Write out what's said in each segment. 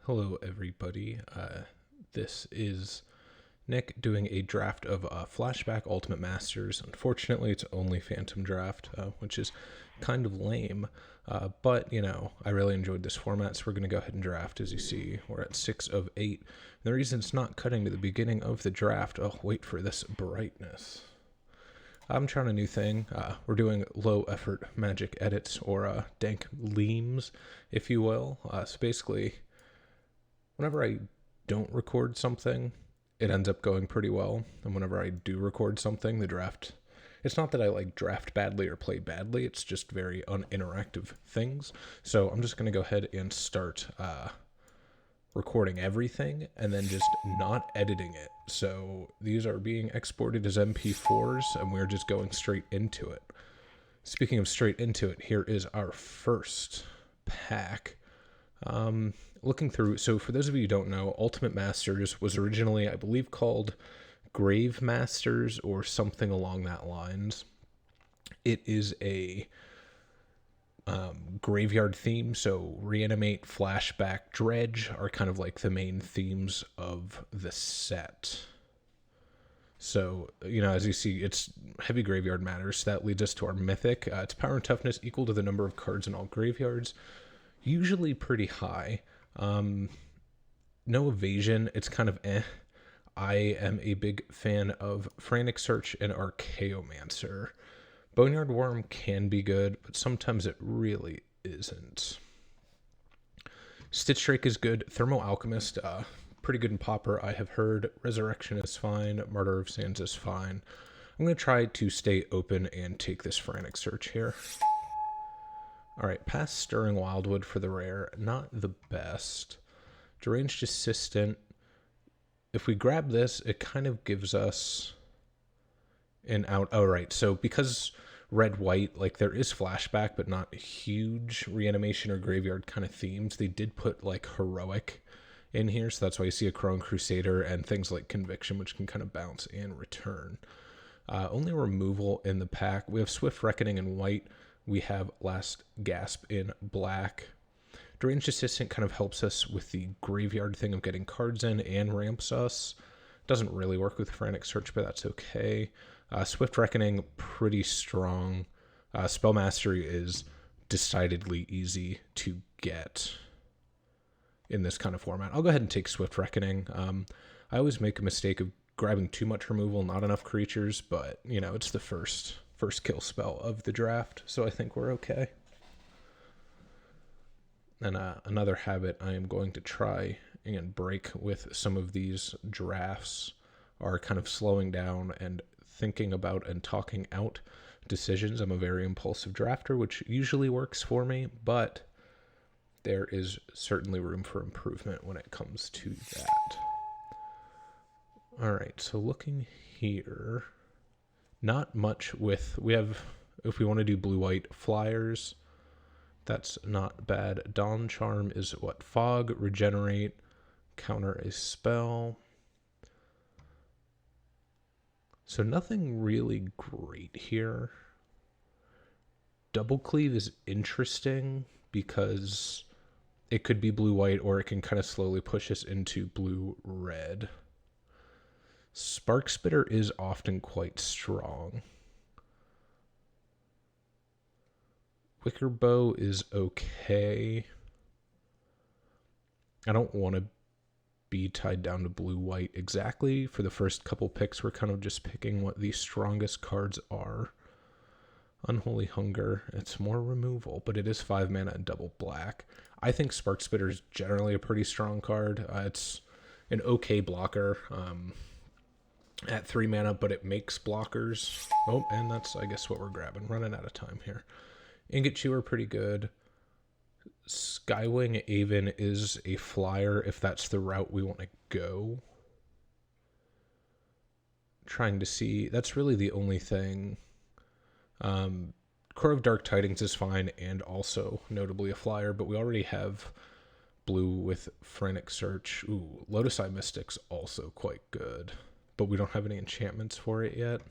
Hello, everybody. This is Nick doing a draft of Flashback Ultimate Masters. Unfortunately, it's only Phantom Draft, which is kind of lame. But, I really enjoyed this format, so we're going to go ahead and draft. As you see, we're at 6 of 8. And the reason it's not cutting to the beginning of the draft, wait for this brightness. I'm trying a new thing. We're doing low effort magic edits, or dank leams, if you will. So basically, whenever I don't record something, it ends up going pretty well. And whenever I do record something, the draft, it's not that I like draft badly or play badly, it's just very uninteractive things. So I'm just going to go ahead and start recording everything and then just not editing it. So these are being exported as MP4s and we're just going straight into it. Speaking of straight into it, here is our first pack. Looking through, so for those of you who don't know, Ultimate Masters was originally, I believe, called Grave Masters or something along that lines. It is a graveyard theme, so Reanimate, Flashback, Dredge are kind of like the main themes of the set. So, as you see, it's heavy graveyard matters, so that leads us to our mythic. Its power and toughness equal to the number of cards in all graveyards, usually pretty high. No evasion, it's kind of eh. I am a big fan of Frantic Search and Archaeomancer. Boneyard Worm can be good, but sometimes it really isn't. Stitch Drake is good. Thermo Alchemist, pretty good in Pauper, I have heard. Resurrection is fine. Martyr of Sands is fine. I'm going to try to stay open and take this Frantic Search here. Alright, pass Stirring Wildwood for the rare. Not the best. Deranged Assistant. If we grab this, it kind of gives us an out. Oh, right. So because red-white, like there is Flashback, but not huge reanimation or graveyard kind of themes, they did put like Heroic in here. So that's why you see a Crone Crusader and things like Conviction, which can kind of bounce and return. Only removal in the pack. We have Swift Reckoning in white. We have Last Gasp in black. Deranged Assistant kind of helps us with the graveyard thing of getting cards in and ramps us. Doesn't really work with Frantic Search, but that's okay. Swift Reckoning, pretty strong. Spell Mastery is decidedly easy to get in this kind of format. I'll go ahead and take Swift Reckoning. I always make a mistake of grabbing too much removal, not enough creatures, but, it's the first kill spell of the draft, so I think we're okay. And another habit I am going to try and break with some of these drafts are kind of slowing down and thinking about and talking out decisions. I'm a very impulsive drafter, which usually works for me, but there is certainly room for improvement when it comes to that. All right, so looking here, not much with, we have, if we want to do blue-white flyers, that's not bad. Dawn Charm is what? Fog, Regenerate, counter a spell. So nothing really great here. Double Cleave is interesting because it could be blue-white or it can kind of slowly push us into blue-red. Spark Spitter is often quite strong. Wicker Bow is okay. I don't want to be tied down to blue-white exactly. For the first couple picks, we're kind of just picking what the strongest cards are. Unholy Hunger, it's more removal, but it is 5 mana and double black. I think Spark Spitter is generally a pretty strong card. It's an okay blocker at 3 mana, but it makes blockers. Oh, and that's, I guess, what we're grabbing. Running out of time here. Ingot Chewer, pretty good. Skywing Aven is a flyer if that's the route we want to go. Trying to see, that's really the only thing. Crow of Dark Tidings is fine and also notably a flyer, but we already have blue with Frantic Search. Ooh, Lotus Eye Mystic's also quite good, but we don't have any enchantments for it yet.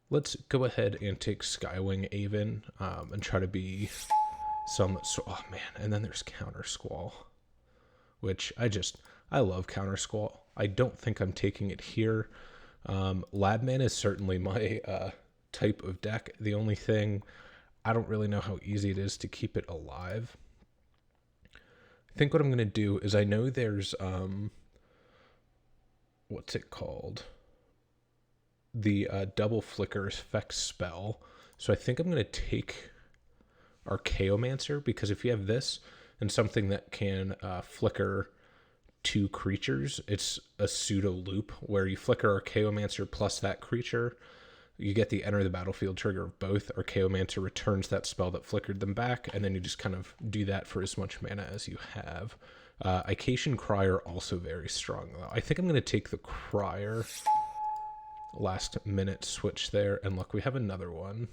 Let's go ahead and take Skywing Aven and try to be Oh man, and then there's Counter Squall, which I love Counter Squall. I don't think I'm taking it here. Labman is certainly my type of deck. The only thing, I don't really know how easy it is to keep it alive. I think what I'm going to do is, I know there's, what's it called? The double flicker effect spell. So I think I'm going to take Archaeomancer, because if you have this and something that can flicker 2 creatures, it's a pseudo loop where you flicker Archaeomancer plus that creature, you get the enter the battlefield trigger of both. Archaeomancer returns that spell that flickered them back, and then you just kind of do that for as much mana as you have. Ication Crier also very strong though. I think I'm going to take the Crier. Last minute switch there, and look, we have another one.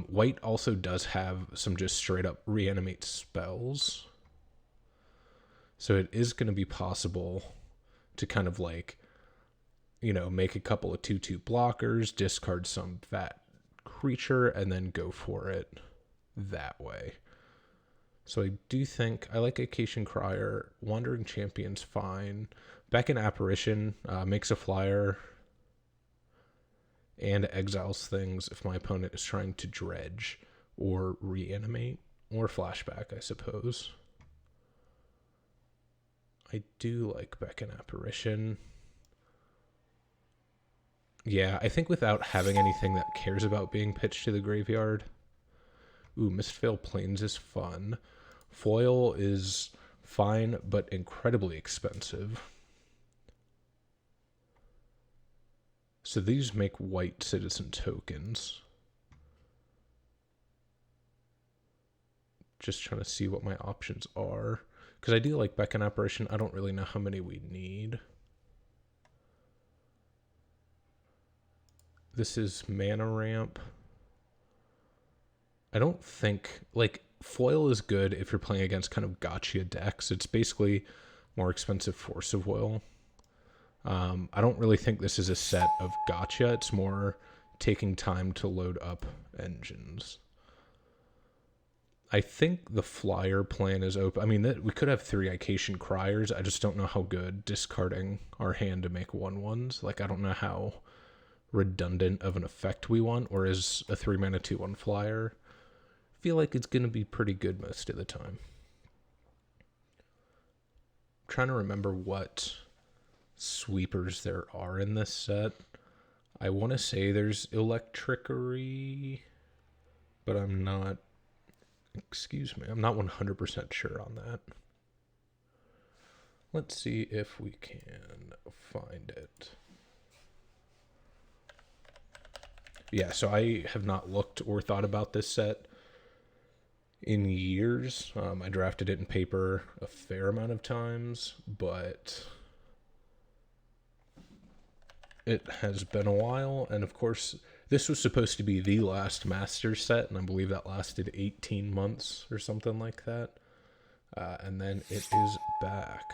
White also does have some just straight up reanimate spells, so it is going to be possible to kind of like, you know, make a couple of 2/2 blockers, discard some fat creature, and then go for it that way. So I do think I like Acacian Crier. Wandering Champion's fine. Beckon Apparition makes a flyer and exiles things if my opponent is trying to dredge or reanimate or flashback, I suppose. I do like Beckon Apparition. Yeah, I think without having anything that cares about being pitched to the graveyard. Ooh, Mistveil Plains is fun. Foil is fine, but incredibly expensive. So these make white citizen tokens. Just trying to see what my options are. Because I do like Beckon Apparition. I don't really know how many we need. This is mana ramp. I don't think, like, foil is good if you're playing against kind of gotcha decks. It's basically more expensive Force of Will. I don't really think this is a set of gotcha. It's more taking time to load up engines. I think the flyer plan is open. I mean, we could have 3 Ication Criers. I just don't know how good discarding our hand to make 1/1s. Like, I don't know how redundant of an effect we want, or is a 3 mana 2/1 flyer. I feel like it's going to be pretty good most of the time. I'm trying to remember what sweepers there are in this set. I want to say there's Electrickery, but I'm not, I'm not 100% sure on that. Let's see if we can find it. Yeah, so I have not looked or thought about this set in years. I drafted it in paper a fair amount of times, but it has been a while. And of course, this was supposed to be the last Master set, and I believe that lasted 18 months or something like that. And then it is back.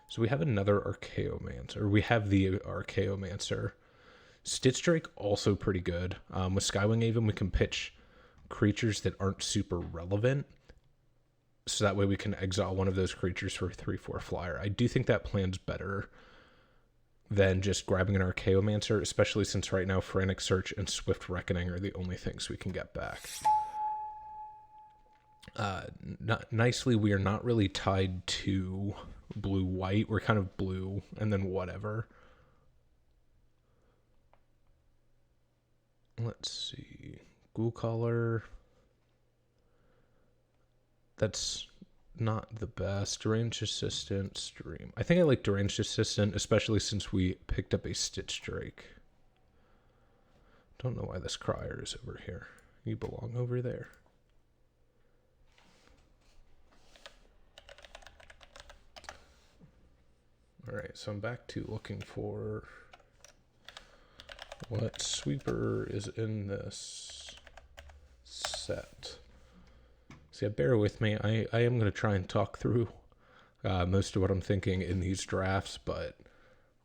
So we have another Archaeomancer. We have the Archaeomancer. Stitch Drake also pretty good. With Skywing Haven, we can pitch creatures that aren't super relevant, so that way we can exile one of those creatures for a 3/4 flyer. I do think that plan's better than just grabbing an Archaeomancer, especially since right now Frantic Search and Swift Reckoning are the only things we can get back. Nicely, we are not really tied to blue-white. We're kind of blue and then whatever. Let's see. Ghoul Collar. That's not the best. Deranged Assistant, Stream. I think I like Deranged Assistant, especially since we picked up a Stitch Drake. Don't know why this Crier is over here. You belong over there. Alright, so I'm back to looking for what sweeper is in this set. So yeah, bear with me. I am going to try and talk through most of what I'm thinking in these drafts, but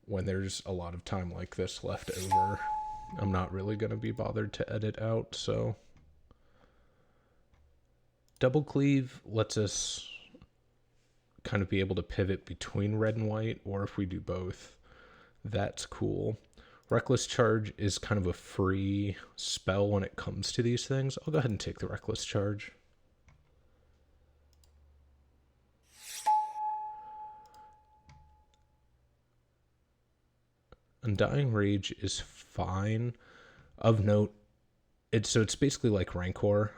when there's a lot of time like this left over, I'm not really going to be bothered to edit out, so Double Cleave lets us kind of be able to pivot between red and white, or if we do both, that's cool. Reckless Charge is kind of a free spell when it comes to these things. I'll go ahead and take the Reckless Charge. Undying Rage is fine. Of note, it's basically like Rancor.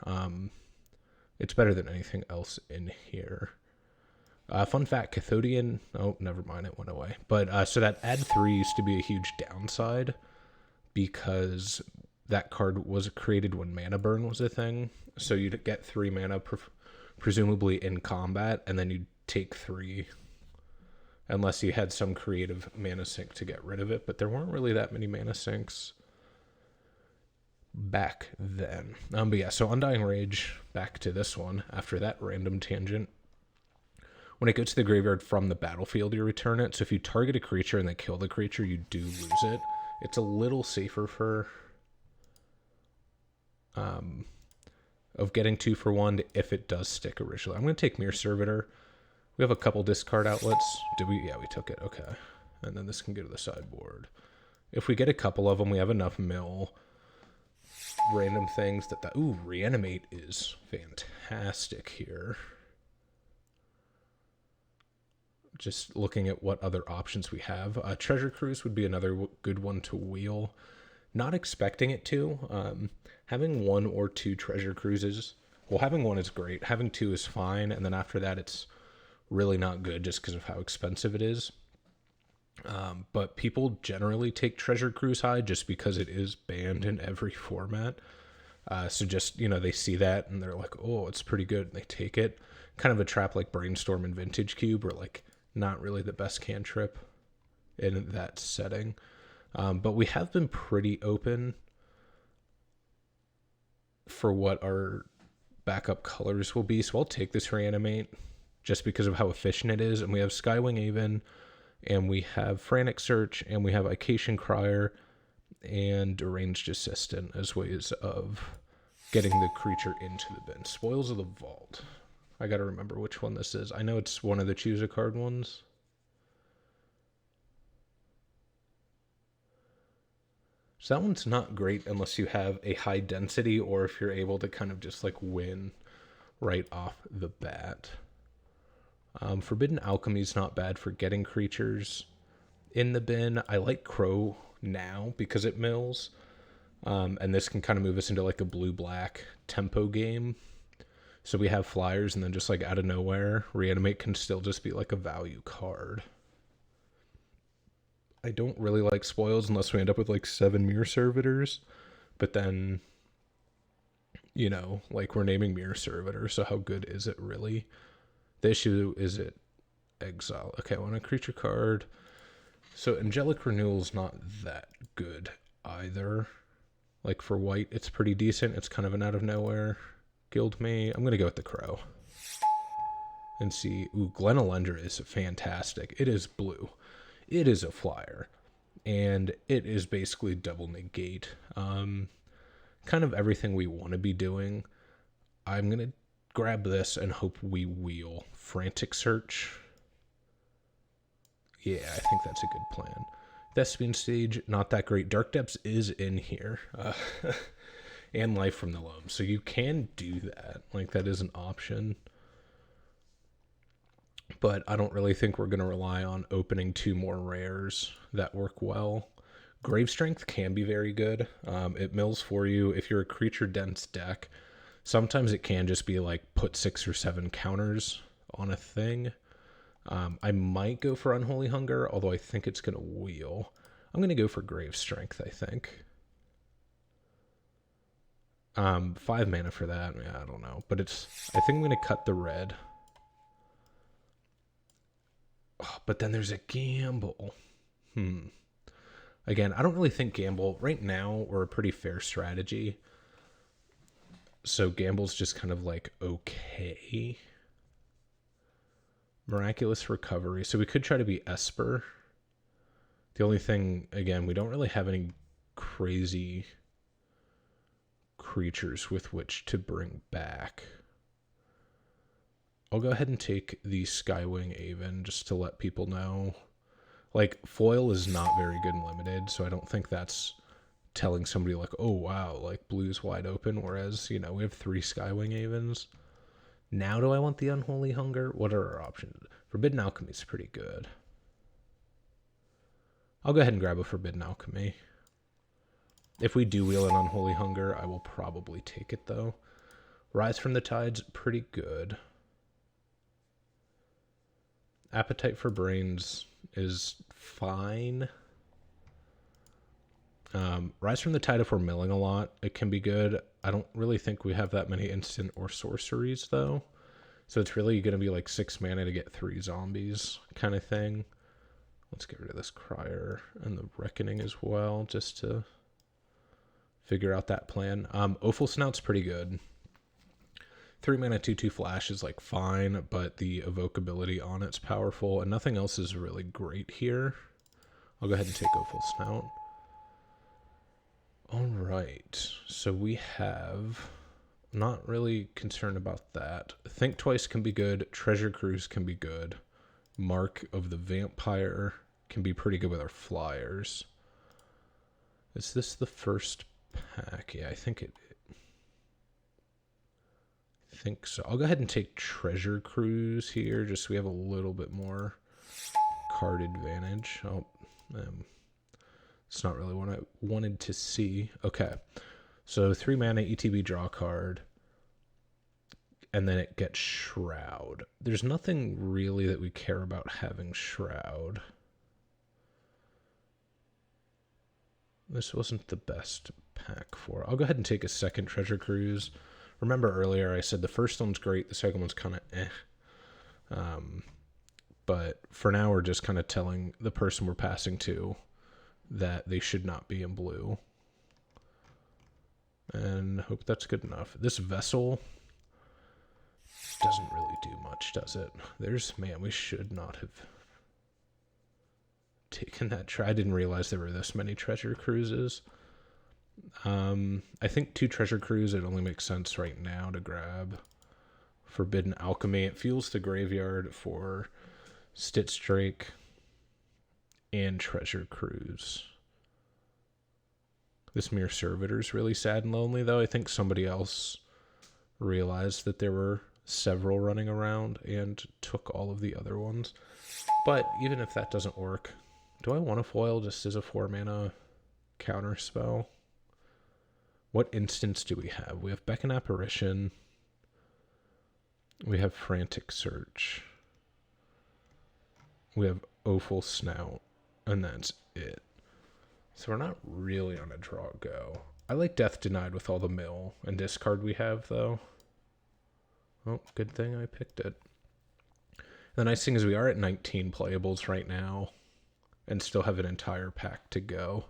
It's better than anything else in here. Fun fact, Cathodian... Oh, never mind, it went away. But, so that add 3 used to be a huge downside because that card was created when mana burn was a thing. So you'd get 3 mana, presumably in combat, and then you'd take 3, unless you had some creative mana sink to get rid of it. But there weren't really that many mana sinks back then. But yeah, so Undying Rage, back to this one, after that random tangent. When it goes to the graveyard from the battlefield, you return it. So if you target a creature and they kill the creature, you do lose it. It's a little safer for of getting 2 for 1 if it does stick originally. I'm going to take Mirror Servitor. We have a couple discard outlets. Did we? Yeah, we took it. Okay. And then this can go to the sideboard. If we get a couple of them, we have enough mill. Random things that... Ooh, Reanimate is fantastic here. Just looking at what other options we have. Treasure Cruise would be another good one to wheel. Not expecting it to. Having 1 or 2 Treasure Cruises... Well, having 1 is great. Having 2 is fine. And then after that, it's really not good just because of how expensive it is. But people generally take Treasure Cruise high just because it is banned in every format. So just, they see that and they're like, oh, it's pretty good. And they take it. Kind of a trap like Brainstorm and Vintage Cube, or like not really the best cantrip in that setting. But we have been pretty open for what our backup colors will be. So I'll take this Reanimate just because of how efficient it is. And we have Skywing Aven, and we have Frantic Search, and we have Ication Crier and Deranged Assistant as ways of getting the creature into the bin. Spoils of the Vault. I gotta remember which one this is. I know it's one of the choose a card ones. So that one's not great unless you have a high density, or if you're able to kind of just like win right off the bat. Forbidden Alchemy is not bad for getting creatures in the bin. I like Crow now because it mills. And this can kind of move us into like a blue-black tempo game. So we have flyers, and then just like out of nowhere, Reanimate can still just be like a value card. I don't really like spoils unless we end up with like 7 Mirror Servitors. But then, like we're naming Mirror Servitor, so how good is it really? The issue is it exile. Okay, I want a creature card. So Angelic Renewal's not that good either. Like for white, it's pretty decent. It's kind of an out of nowhere. Guild me. I'm going to go with the Crow. And see. Ooh, Glen Elendra is fantastic. It is blue. It is a flyer. And it is basically double negate. Kind of everything we want to be doing. I'm going to grab this and hope we wheel Frantic Search. Yeah, I think that's a good plan. Thespian Stage, not that great. Dark Depths is in here. And Life from the Loam. So you can do that. Like, that is an option. But I don't really think we're going to rely on opening 2 more rares that work well. Grave Strength can be very good. It mills for you. If you're a creature-dense deck, sometimes it can just be like put 6 or 7 counters on a thing. I might go for Unholy Hunger, although I think it's going to wheel. I'm going to go for Grave Strength, I think. 5 mana for that. Yeah, I don't know. But I think I'm going to cut the red. Oh, but then there's a gamble. Again, I don't really think gamble. Right now, we're a pretty fair strategy. So gamble's just kind of like okay. Miraculous Recovery. So we could try to be Esper. The only thing, again, we don't really have any crazy creatures with which to bring back. I'll go ahead and take the Skywing Aven just to let people know. Like, foil is not very good in limited, so I don't think that's telling somebody like, oh wow, like blue's wide open, whereas, you know, we have 3 Skywing Avens. Now do I want the Unholy Hunger? What are our options? Forbidden Alchemy is pretty good. I'll go ahead and grab a Forbidden Alchemy. If we do wheel an Unholy Hunger, I will probably take it though. Rise from the Tide's pretty good. Appetite for Brains is fine. Rise from the Tide, if we're milling a lot, it can be good. I don't really think we have that many instant or sorceries, though. So it's really going to be like 6 mana to get 3 zombies kind of thing. Let's get rid of this Crier and the Reckoning as well, just to figure out that plan. Offal Snout's pretty good. 3 mana 2/2 flash is like fine, but the evoke ability on it's powerful, and nothing else is really great here. I'll go ahead and take Offal Snout. Alright, so we have... Not really concerned about that. Think Twice can be good. Treasure Cruise can be good. Mark of the Vampire can be pretty good with our flyers. Is this the first pack? Yeah, I think so. I'll go ahead and take Treasure Cruise here, just so we have a little bit more card advantage. Oh, it's not really what I wanted to see. Okay, so 3 mana ETB draw card, and then it gets Shroud. There's nothing really that we care about having Shroud. This wasn't the best pack for. I'll go ahead and take a second Treasure Cruise. Remember earlier I said the first one's great, the second one's kind of eh. But for now we're just kind of telling the person we're passing to that they should not be in blue. And hope that's good enough. This Vessel doesn't really do much, does it? Man, we should not have taken that try. I didn't realize there were this many Treasure Cruises. I think 2 Treasure Cruise, it only makes sense right now to grab Forbidden Alchemy. It fuels the graveyard for Stitch Drake and Treasure Cruise. This Mere Servitor's really sad and lonely, though. I think somebody else realized that there were several running around and took all of the other ones. But even if that doesn't work, do I want to foil just as a 4 mana counter spell? What instance do we have? We have Beckon Apparition. We have Frantic Search. We have Offal Snout. And that's it. So we're not really on a draw go. I like Death Denied with all the mill and discard we have, though. Oh, good thing I picked it. The nice thing is we are at 19 playables right now and still have an entire pack to go.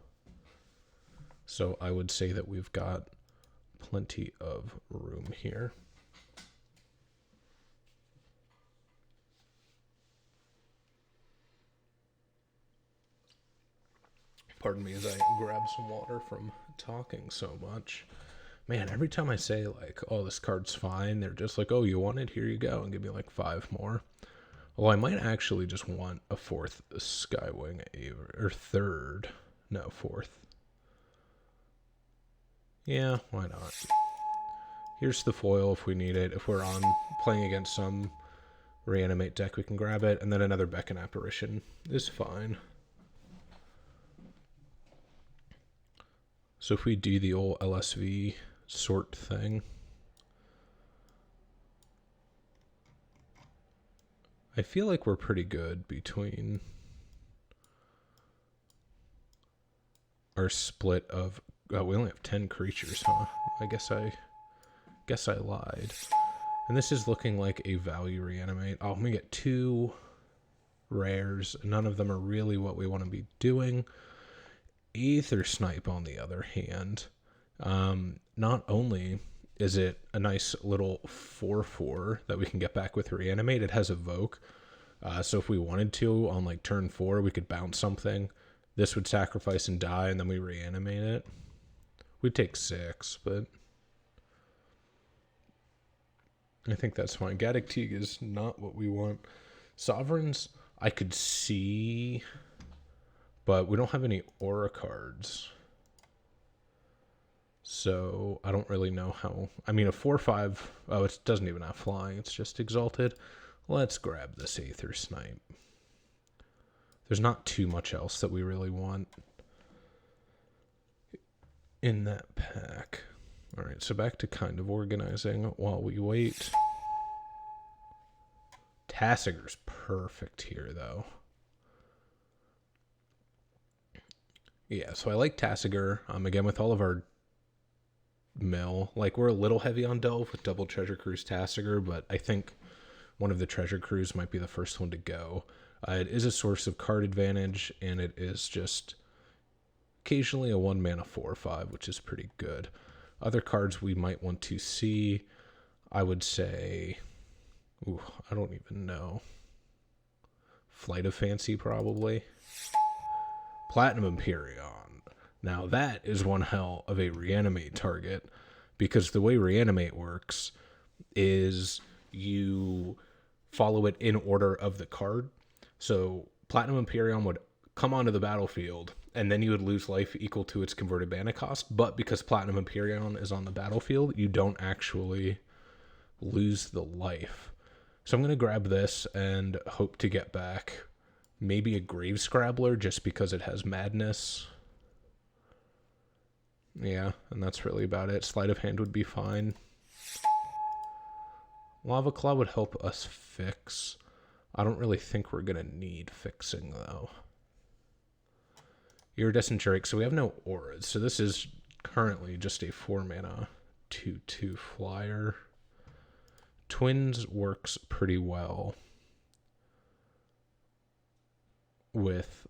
So I would say that we've got plenty of room here. Pardon me as I grab some water from talking so much. Man, every time I say, like, oh, this card's fine, they're just like, oh, you want it? Here you go, and give me, like, 5 more. Well, I might actually just want a 4th Skywing Aven, or 3rd. No, 4th. Yeah, why not? Here's the foil if we need it. If we're on playing against some Reanimate deck, we can grab it, and then another Beckon Apparition is fine. So if we do the old LSV sort thing, I feel like we're pretty good between our split of... Oh, we only have 10 creatures, huh? I guess I lied. And this is looking like a value reanimate. Oh, I'm gonna get 2 rares. None of them are really what we want to be doing. Aether Snipe, on the other hand, not only is it a nice little 4/4 that we can get back with Reanimate, it has Evoke. So if we wanted to, on like turn 4, we could bounce something. This would sacrifice and die, and then we reanimate it. We'd take 6, but... I think that's fine. Gaddock Teague is not what we want. Sovereigns, I could see, but we don't have any aura cards. So I don't really know how. I mean, a 4/5. Oh, it doesn't even have flying. It's just exalted. Let's grab this Aether Snipe. There's not too much else that we really want in that pack. All right, so back to kind of organizing while we wait. Tassiger's perfect here, though. Yeah, so I like Tassiger. Again, with all of our mill, like, we're a little heavy on Delve with double Treasure Cruise Tassiger, but I think one of the Treasure Cruise might be the first one to go. It is a source of card advantage, and it is just occasionally a 1-mana 4/5, which is pretty good. Other cards we might want to see, I would say, I don't even know. Flight of Fancy, probably. Platinum Empyrean. Now that is one hell of a reanimate target, because the way reanimate works is you follow it in order of the card. So Platinum Empyrean would come onto the battlefield, and then you would lose life equal to its converted mana cost. But because Platinum Empyrean is on the battlefield, you don't actually lose the life. So I'm going to grab this and hope to get back maybe a Grave Scrabbler, just because it has Madness. Yeah, and that's really about it. Sleight of Hand would be fine. Lava Claw would help us fix. I don't really think we're going to need fixing, though. Iridescent Drake, so we have no auras. So this is currently just a 4-mana 2/2 flyer. Twins works pretty well with,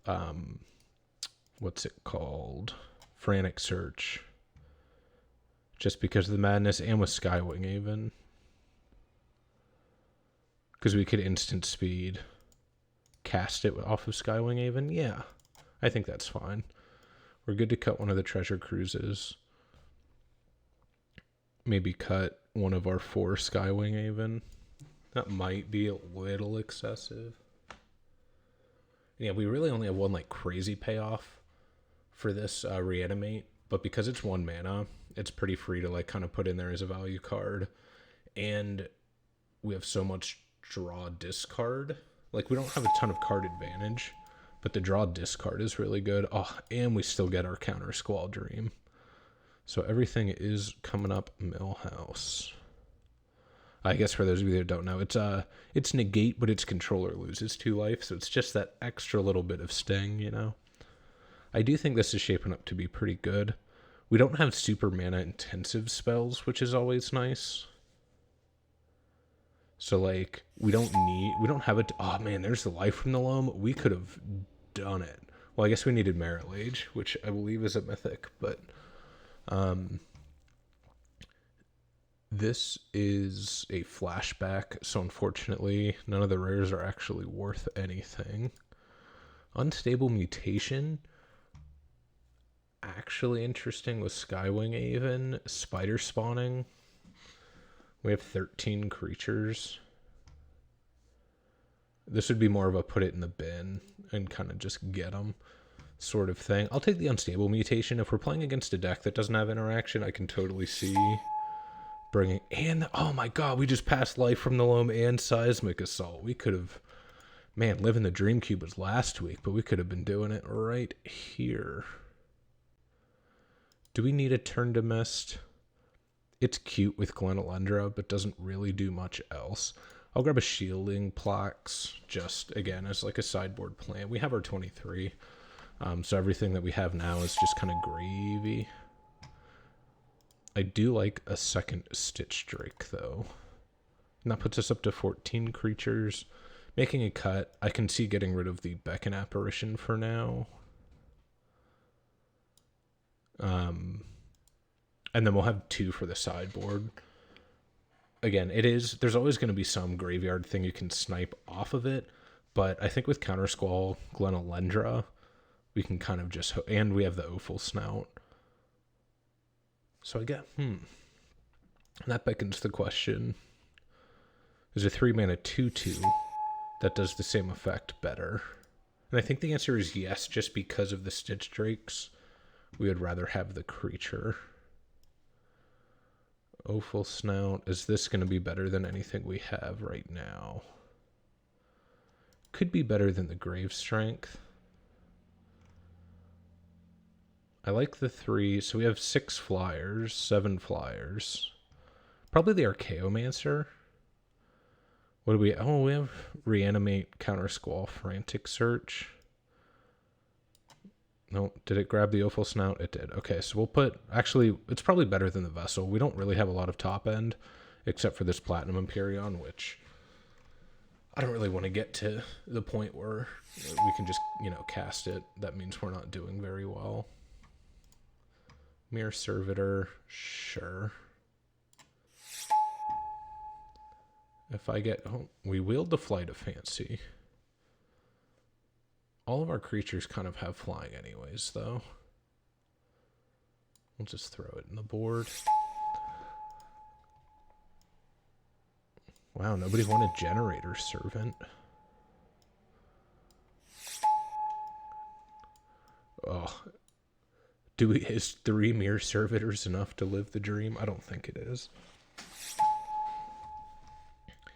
what's it called? Frantic Search. Just because of the Madness, and with Skywing even. Because we could instant speed cast it off of Skywing Haven. Yeah, I think that's fine. We're good to cut one of the Treasure Cruises. Maybe cut one of our 4 Skywing Haven. That might be a little excessive. Yeah, we really only have one like crazy payoff for this reanimate, but because it's 1 mana, it's pretty free to like kind of put in there as a value card. And we have so much draw discard. Like, we don't have a ton of card advantage, but the draw discard is really good. Oh, and we still get our counter Squall Dream. So everything is coming up Millhouse. I guess for those of you that don't know, it's negate, but its controller loses 2 life, so it's just that extra little bit of sting, you know? I do think this is shaping up to be pretty good. We don't have super mana intensive spells, which is always nice. So, like, we don't have it. Oh, man, there's the life from the loam. We could have done it. Well, I guess we needed Merit Lage, which I believe is a mythic, but this is a flashback, so unfortunately, none of the rares are actually worth anything. Unstable Mutation, actually interesting with Skywing Haven. Spider Spawning. We have 13 creatures. This would be more of a put it in the bin and kind of just get them sort of thing. I'll take the Unstable Mutation. If we're playing against a deck that doesn't have interaction, I can totally see bringing... And, oh my god, we just passed Life from the Loam and Seismic Assault. We could have... Man, Living the Dream Cube was last week, but we could have been doing it right here. Do we need a Turn to Mist? It's cute with Glenalendra, but doesn't really do much else. I'll grab a Shielding Plaques, just, again, as like a sideboard plan. We have our 23, so everything that we have now is just kind of gravy. I do like a second Stitch Drake, though. And that puts us up to 14 creatures. Making a cut, I can see getting rid of the Beckon Apparition for now. And then we'll have 2 for the sideboard. Again, there's always going to be some graveyard thing you can snipe off of it, but I think with Counter Squall, Glenalendra, we can kind of just... And we have the Offal Snout. So I get... That beckons the question, There's a 3-mana 2/2 that does the same effect better. And I think the answer is yes, just because of the Stitch Drakes. We would rather have the creature. Offal Snout. Is this going to be better than anything we have right now? Could be better than the Grave Strength. I like the 3. So we have 6 flyers, 7 flyers. Probably the Archaeomancer. What do we... Oh, we have Reanimate, Counter Squall, Frantic Search. No, did it grab the Offal Snout? It did. Okay, so we'll put... Actually, it's probably better than the Vessel. We don't really have a lot of top end, except for this Platinum Empyrean, which... I don't really want to get to the point where we can just, cast it. That means we're not doing very well. Mere Servitor, sure. If I get... Oh, we wield the Flight of Fancy. All of our creatures kind of have flying anyways, though. We'll just throw it in the board. Wow, nobody wanted Generator Servant. Oh. Is 3 Mere Servitors enough to live the dream? I don't think it is.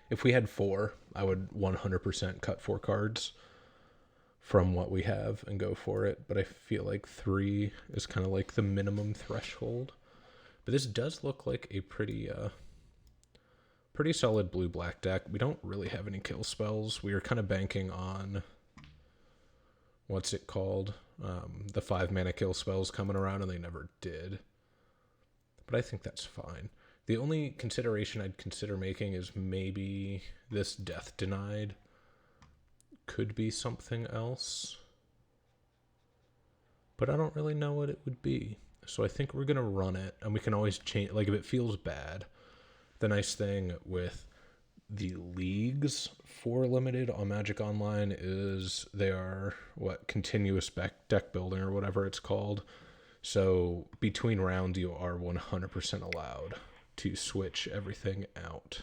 If we had 4, I would 100% cut 4 cards from what we have and go for it, but I feel like 3 is kind of like the minimum threshold. But this does look like a pretty solid blue-black deck. We don't really have any kill spells. We are kind of banking on, what's it called? The 5-mana kill spells coming around, and they never did. But I think that's fine. The only consideration I'd consider making is maybe this Death Denied could be something else, but I don't really know what it would be. So I think we're going to run it, and we can always change, like if it feels bad. The nice thing with the leagues for Limited on Magic Online is they are, continuous deck building or whatever it's called. So between rounds, you are 100% allowed to switch everything out.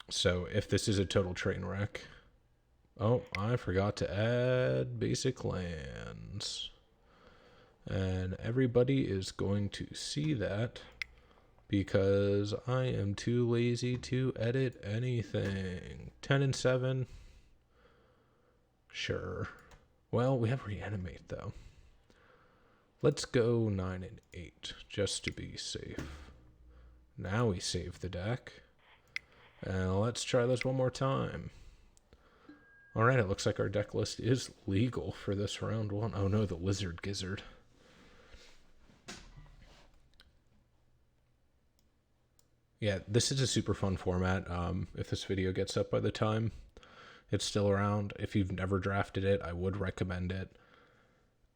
So if this is a total train wreck... Oh, I forgot to add basic lands. And everybody is going to see that because I am too lazy to edit anything. 10 and 7. Sure. Well, we have Reanimate, though. Let's go 9 and 8, just to be safe. Now we save the deck. And let's try this one more time. Alright, it looks like our deck list is legal for this round 1. Oh no, the Lizard Gizzard. Yeah, this is a super fun format. If this video gets up by the time it's still around, if you've never drafted it, I would recommend it.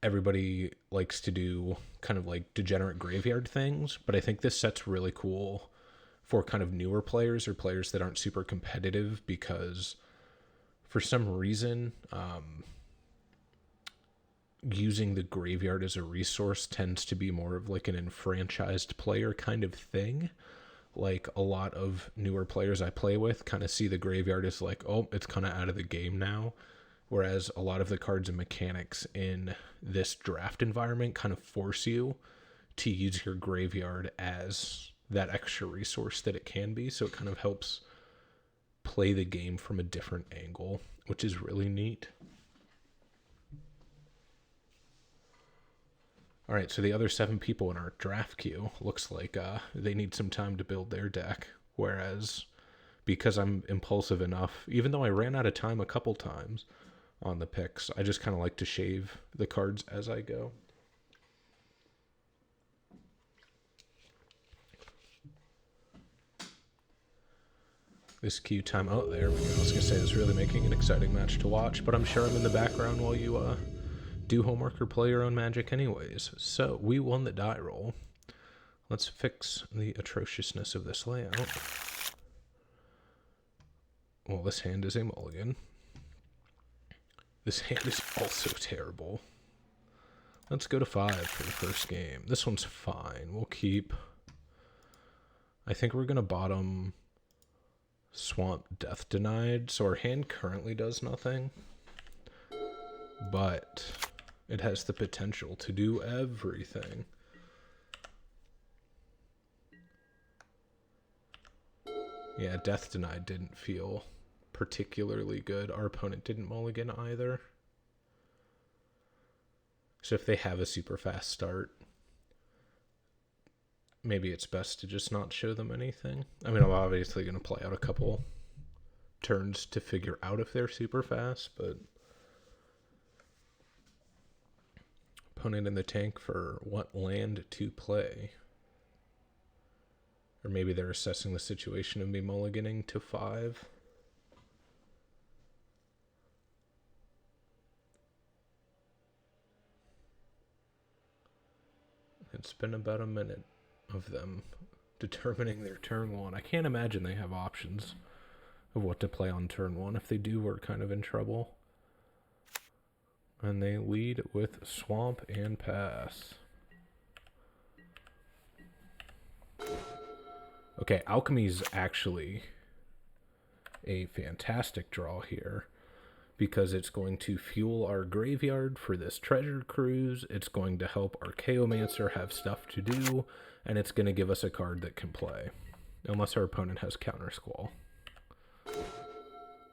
Everybody likes to do kind of like degenerate graveyard things, but I think this set's really cool for kind of newer players or players that aren't super competitive, because for some reason, using the graveyard as a resource tends to be more of like an enfranchised player kind of thing. Like a lot of newer players I play with kind of see the graveyard as like, oh, it's kind of out of the game now. Whereas a lot of the cards and mechanics in this draft environment kind of force you to use your graveyard as that extra resource that it can be. So it kind of helps play the game from a different angle, which is really neat. All right, so the other 7 people in our draft queue looks like they need some time to build their deck. Whereas because I'm impulsive enough, even though I ran out of time a couple times on the picks, I just kind of like to shave the cards as I go. This queue time. Oh, there we go. I was going to say it's really making an exciting match to watch, but I'm sure I'm in the background while you do homework or play your own Magic anyways. So we won the die roll. Let's fix the atrociousness of this layout. Well, this hand is a mulligan. This hand is also terrible. Let's go to 5 for the first game. This one's fine. We'll keep. I think we're going to bottom Swamp Death Denied. So our hand currently does nothing, but it has the potential to do everything. Yeah, Death Denied didn't feel particularly good. Our opponent didn't mulligan either. So if they have a super fast start, maybe it's best to just not show them anything. I mean, I'm obviously going to play out a couple turns to figure out if they're super fast, but opponent in the tank for what land to play. Or maybe they're assessing the situation of me mulliganing to 5. It's been about a minute of them determining their turn 1. I can't imagine they have options of what to play on turn 1. If they do, we're kind of in trouble. And they lead with Swamp and Pass. Okay, Alchemy's actually a fantastic draw here, because it's going to fuel our graveyard for this treasure cruise. It's going to help our Chaomancer have stuff to do, and it's going to give us a card that can play, unless our opponent has Counter Squall.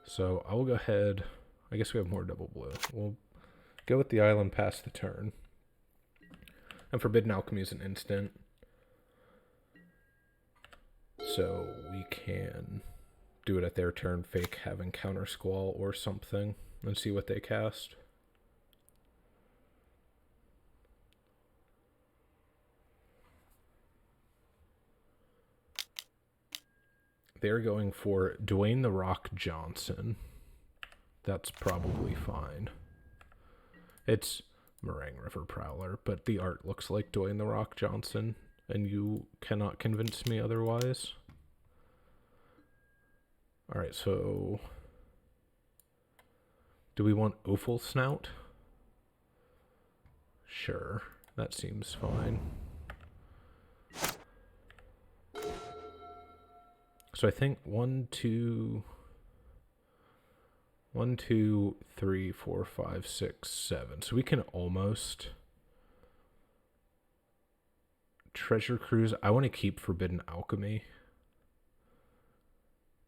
So I will go ahead. I guess we have more double blue. We'll go with the island past the turn. And Forbidden Alchemy is an instant, so we can do it at their turn, fake having Counter Squall or something, and see what they cast. They're going for Dwayne the Rock Johnson. That's probably fine. It's Meringue River Prowler, but the art looks like Dwayne the Rock Johnson, and you cannot convince me otherwise. Alright, so do we want Offal Snout? Sure, that seems fine. So I think 1, 2, 3, 4, 5, 6, 7. So we can almost Treasure Cruise. I want to keep Forbidden Alchemy.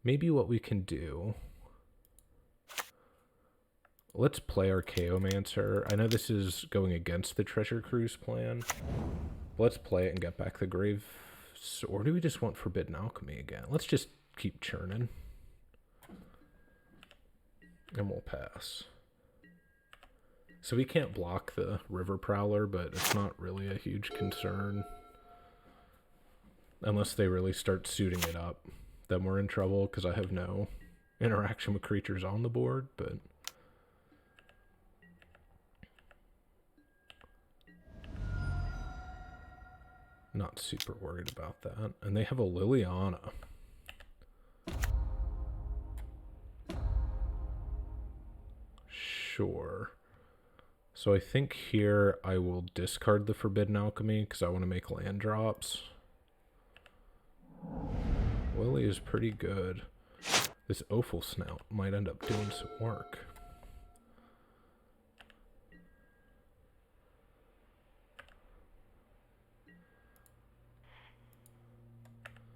Maybe what we can do, let's play our Chaomancer. I know this is going against the Treasure Cruise plan. Let's play it and get back the grave. Or do we just want Forbidden Alchemy again? Let's just keep churning. And we'll pass. So we can't block the River Prowler, but it's not really a huge concern. Unless they really start suiting it up. Then we're in trouble, because I have no interaction with creatures on the board, but not super worried about that. And they have a Liliana. Sure. So I think here I will discard the Forbidden Alchemy, because I want to make land drops. Lily is pretty good. This Offal Snout might end up doing some work.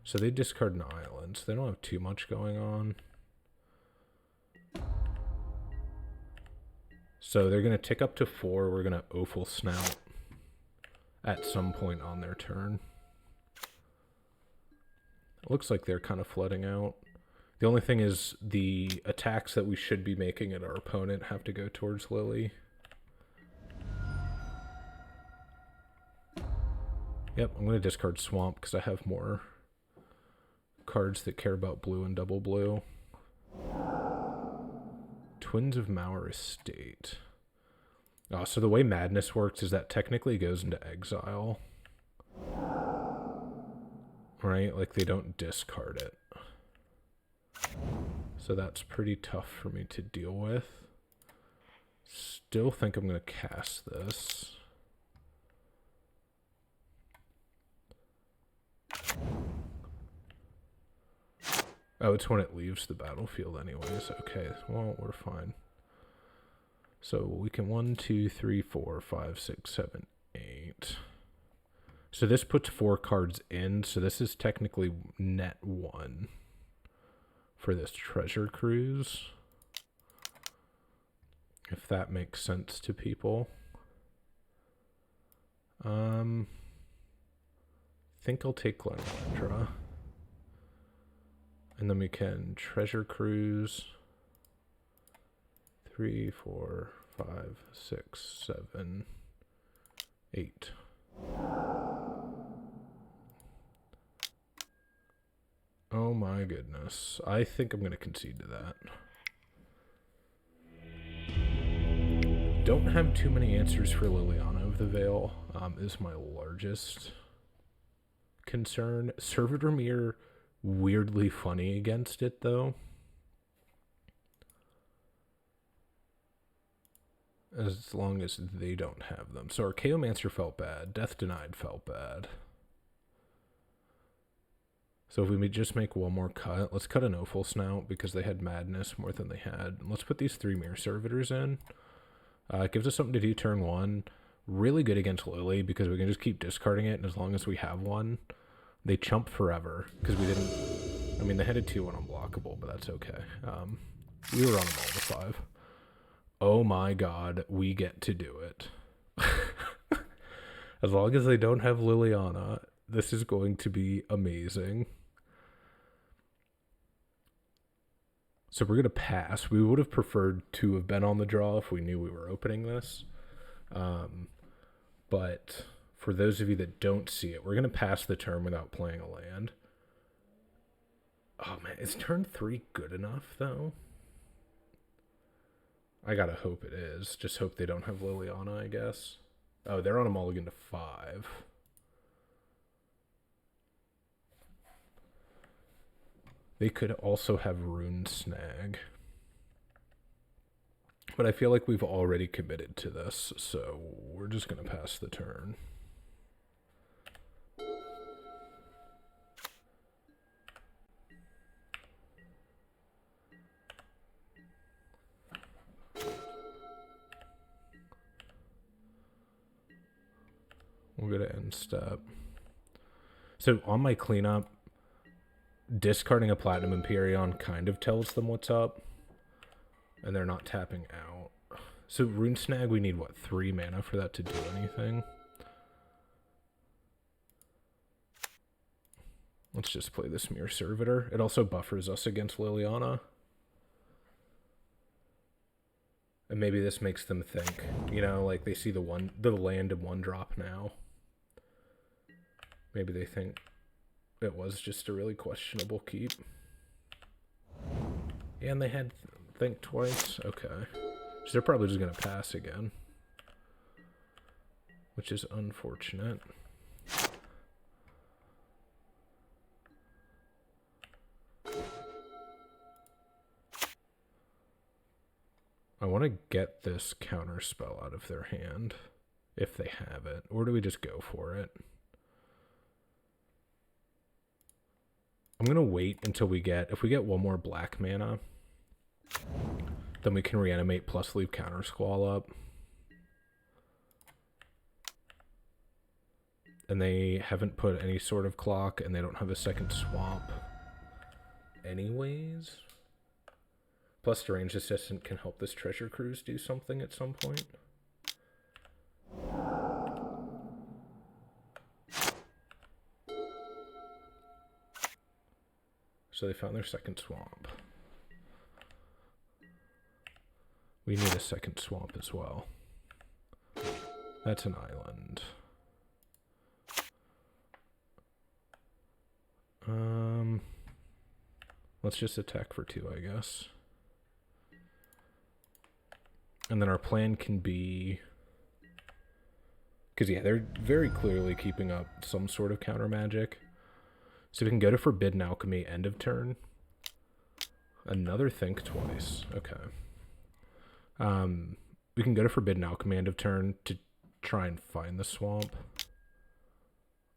So they discard an island, so they don't have too much going on. So they're going to tick up to 4. We're going to Offal Snout at some point on their turn. It looks like they're kind of flooding out. The only thing is the attacks that we should be making at our opponent have to go towards Lily. Yep, I'm going to discard Swamp because I have more cards that care about blue and double blue. Twins of Mauer Estate. So the way Madness works is that technically goes into exile. Right? Like they don't discard it. So that's pretty tough for me to deal with. Still think I'm going to cast this. Oh, it's when it leaves the battlefield anyways. Okay, well, we're fine. So we can 1, 2, 3, 4, 5, 6, 7, 8. So this puts 4 cards in, so this is technically net 1 for this treasure cruise. If that makes sense to people. Think I'll take Glenlandra. And then we can treasure cruise 3, 4, 5, 6, 7, 8. Oh my goodness. I think I'm going to concede to that. Don't have too many answers for Liliana of the Veil, is my largest concern. Servitor Mirror, weirdly funny against it, though. As long as they don't have them. So Archaeomancer felt bad. Death Denied felt bad. So if we just make one more cut, let's cut an Opal Snout because they had Madness more than they had. Let's put these 3 Mirror Servitors in. It gives us something to do turn 1. Really good against Lily because we can just keep discarding it, and as long as we have one, they chump forever because we didn't. I mean, they had a 2-1 unblockable, but that's okay. We were on them all to 5. Oh my god, we get to do it. As long as they don't have Liliana, this is going to be amazing. So we're going to pass. We would have preferred to have been on the draw if we knew we were opening this. But for those of you that don't see it, we're going to pass the turn without playing a land. Oh man, is turn 3 good enough though? I gotta hope it is. Just hope they don't have Liliana, I guess. Oh, they're on a mulligan to 5. They could also have Rune Snag. But I feel like we've already committed to this, so we're just going to pass the turn. We'll go to end step. So on my cleanup, discarding a Platinum Empyrean kind of tells them what's up. And they're not tapping out. So Rune Snag, we need, what, 3 mana for that to do anything? Let's just play this Mirror Servitor. It also buffers us against Liliana. And maybe this makes them think, you know, like they see the land in 1-drop now. Maybe they think it was just a really questionable keep. And they had think twice. Okay. So they're probably just going to pass again. Which is unfortunate. I want to get this counter spell out of their hand. If they have it. Or do we just go for it? I'm going to wait until we get... If we get 1 more black mana, then we can reanimate plus leave counter squall up. And they haven't put any sort of clock, and they don't have a second swamp anyways. Plus Deranged Assistant can help this treasure cruise do something at some point. So they found their second swamp. We need a second swamp as well. That's an island. Let's just attack for 2, I guess. And then our plan can be... Because, yeah, they're very clearly keeping up some sort of counter magic. So we can go to Forbidden Alchemy, end of turn. Another think twice. Okay. We can go to Forbidden Alchemy, end of turn, to try and find the swamp.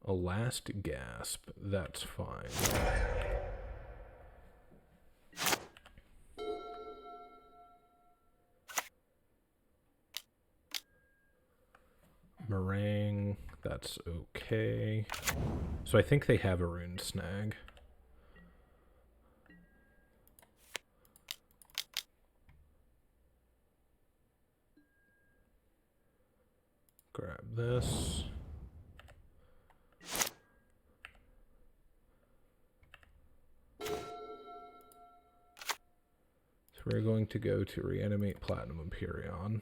A last gasp. That's fine. That's okay. So I think they have a rune snag. Grab this. So we're going to go to reanimate Platinum Empyrean.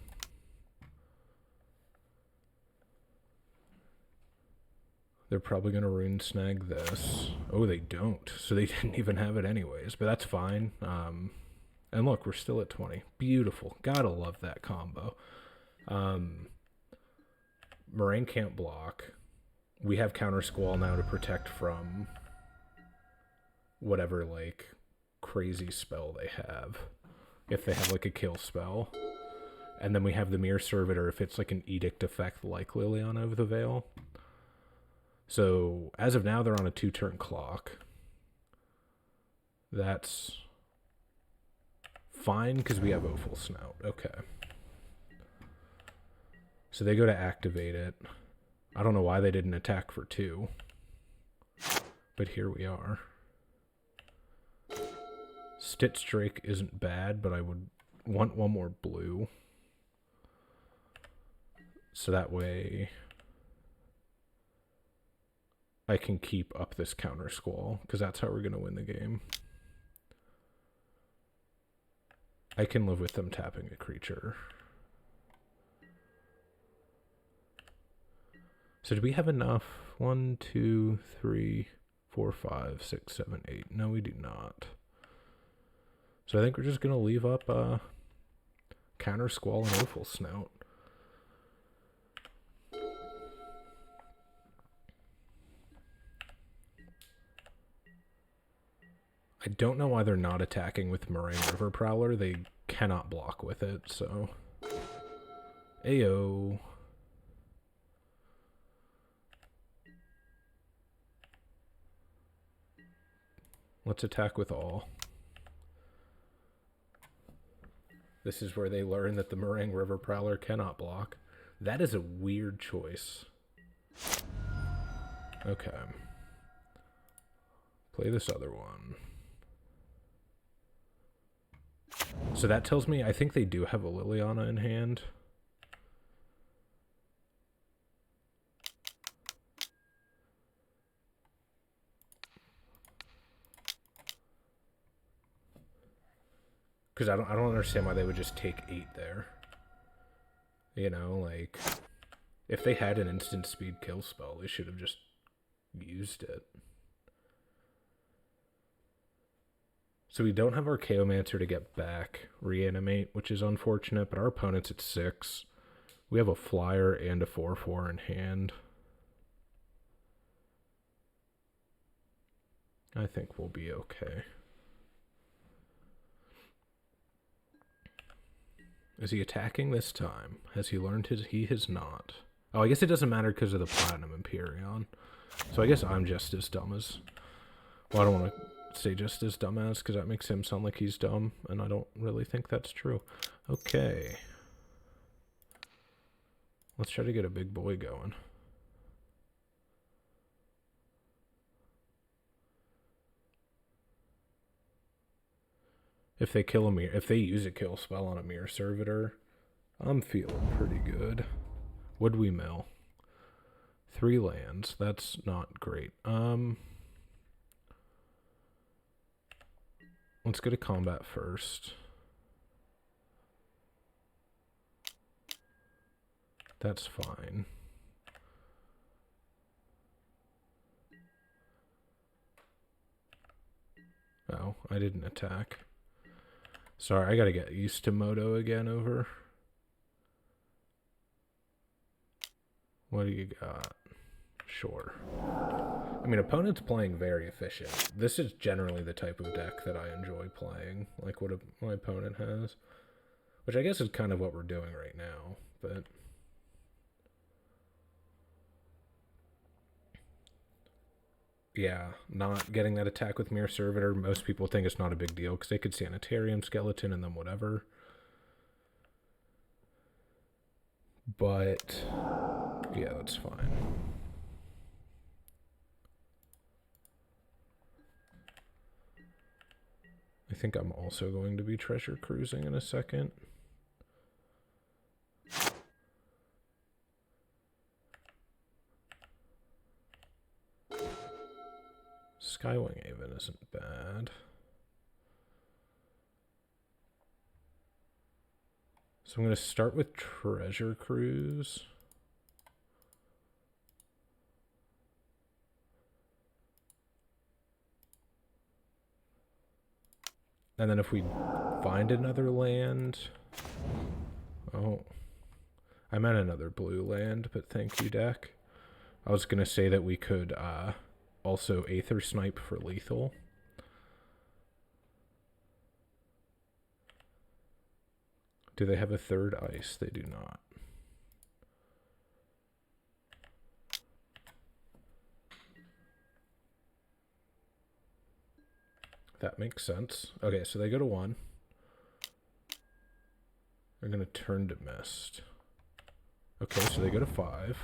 They're probably going to rune snag this. Oh, they don't. So they didn't even have it anyways, but that's fine. And look, we're still at 20. Beautiful. Gotta love that combo. Moraine can't block. We have Counter Squall now to protect from whatever, like, crazy spell they have. If they have, like, a kill spell. And then we have the Mirror Servitor if it's, like, an Edict effect like Liliana of the Veil. So, as of now, they're on a 2-turn clock. That's fine, because we have Opal Snout. Okay. So they go to activate it. I don't know why they didn't attack for 2. But here we are. Stitch Drake isn't bad, but I would want one more blue. So that way I can keep up this Counter Squall, because that's how we're going to win the game. I can live with them tapping a creature. So do we have enough? 1, 2, 3, 4, 5, 6, 7, 8. No, we do not. So I think we're just going to leave up Counter Squall and Opal Snout. I don't know why they're not attacking with Moraine River Prowler. They cannot block with it, so... Ayo. Let's attack with all. This is where they learn that the Moraine River Prowler cannot block. That is a weird choice. Okay. Play this other one. So that tells me I think they do have a Liliana in hand. Because I don't understand why they would just take 8 there. You know, like, if they had an instant speed kill spell, they should have just used it. So we don't have our Chaomancer to get back reanimate, which is unfortunate, but our opponent's at 6. We have a flyer and a 4/4 in hand. I think we'll be okay. Is he attacking this time? Has he learned his... He has not. Oh, I guess it doesn't matter because of the Platinum Empyrean. So I guess I'm just as dumb as... Well, I don't want to say just as dumb as, because that makes him sound like he's dumb, and I don't really think that's true. Okay. Let's try to get a big boy going. If they kill a mirror, if they use a kill spell on a Mirror Servitor, I'm feeling pretty good. Would we mill? 3 lands. That's not great. Let's go to combat first. That's fine. Oh, I didn't attack. Sorry, I gotta get used to Moto again over. What do you got? Sure. I mean, opponent's playing very efficient. This is generally the type of deck that I enjoy playing, like what my opponent has. Which I guess is kind of what we're doing right now, but... Yeah, not getting that attack with Mirror Servitor, most people think it's not a big deal because they could Sanitarium Skeleton and then whatever. But, yeah, that's fine. I think I'm also going to be treasure cruising in a second. Skywing Haven isn't bad. So I'm going to start with treasure cruise. And then if we find another land... Oh, I meant another blue land, but thank you, deck. I was going to say that we could also Aether Snipe for lethal. Do they have a third ice? They do not. That makes sense. Okay, so they go to 1. They're going to turn to Mist. Okay, so they go to 5.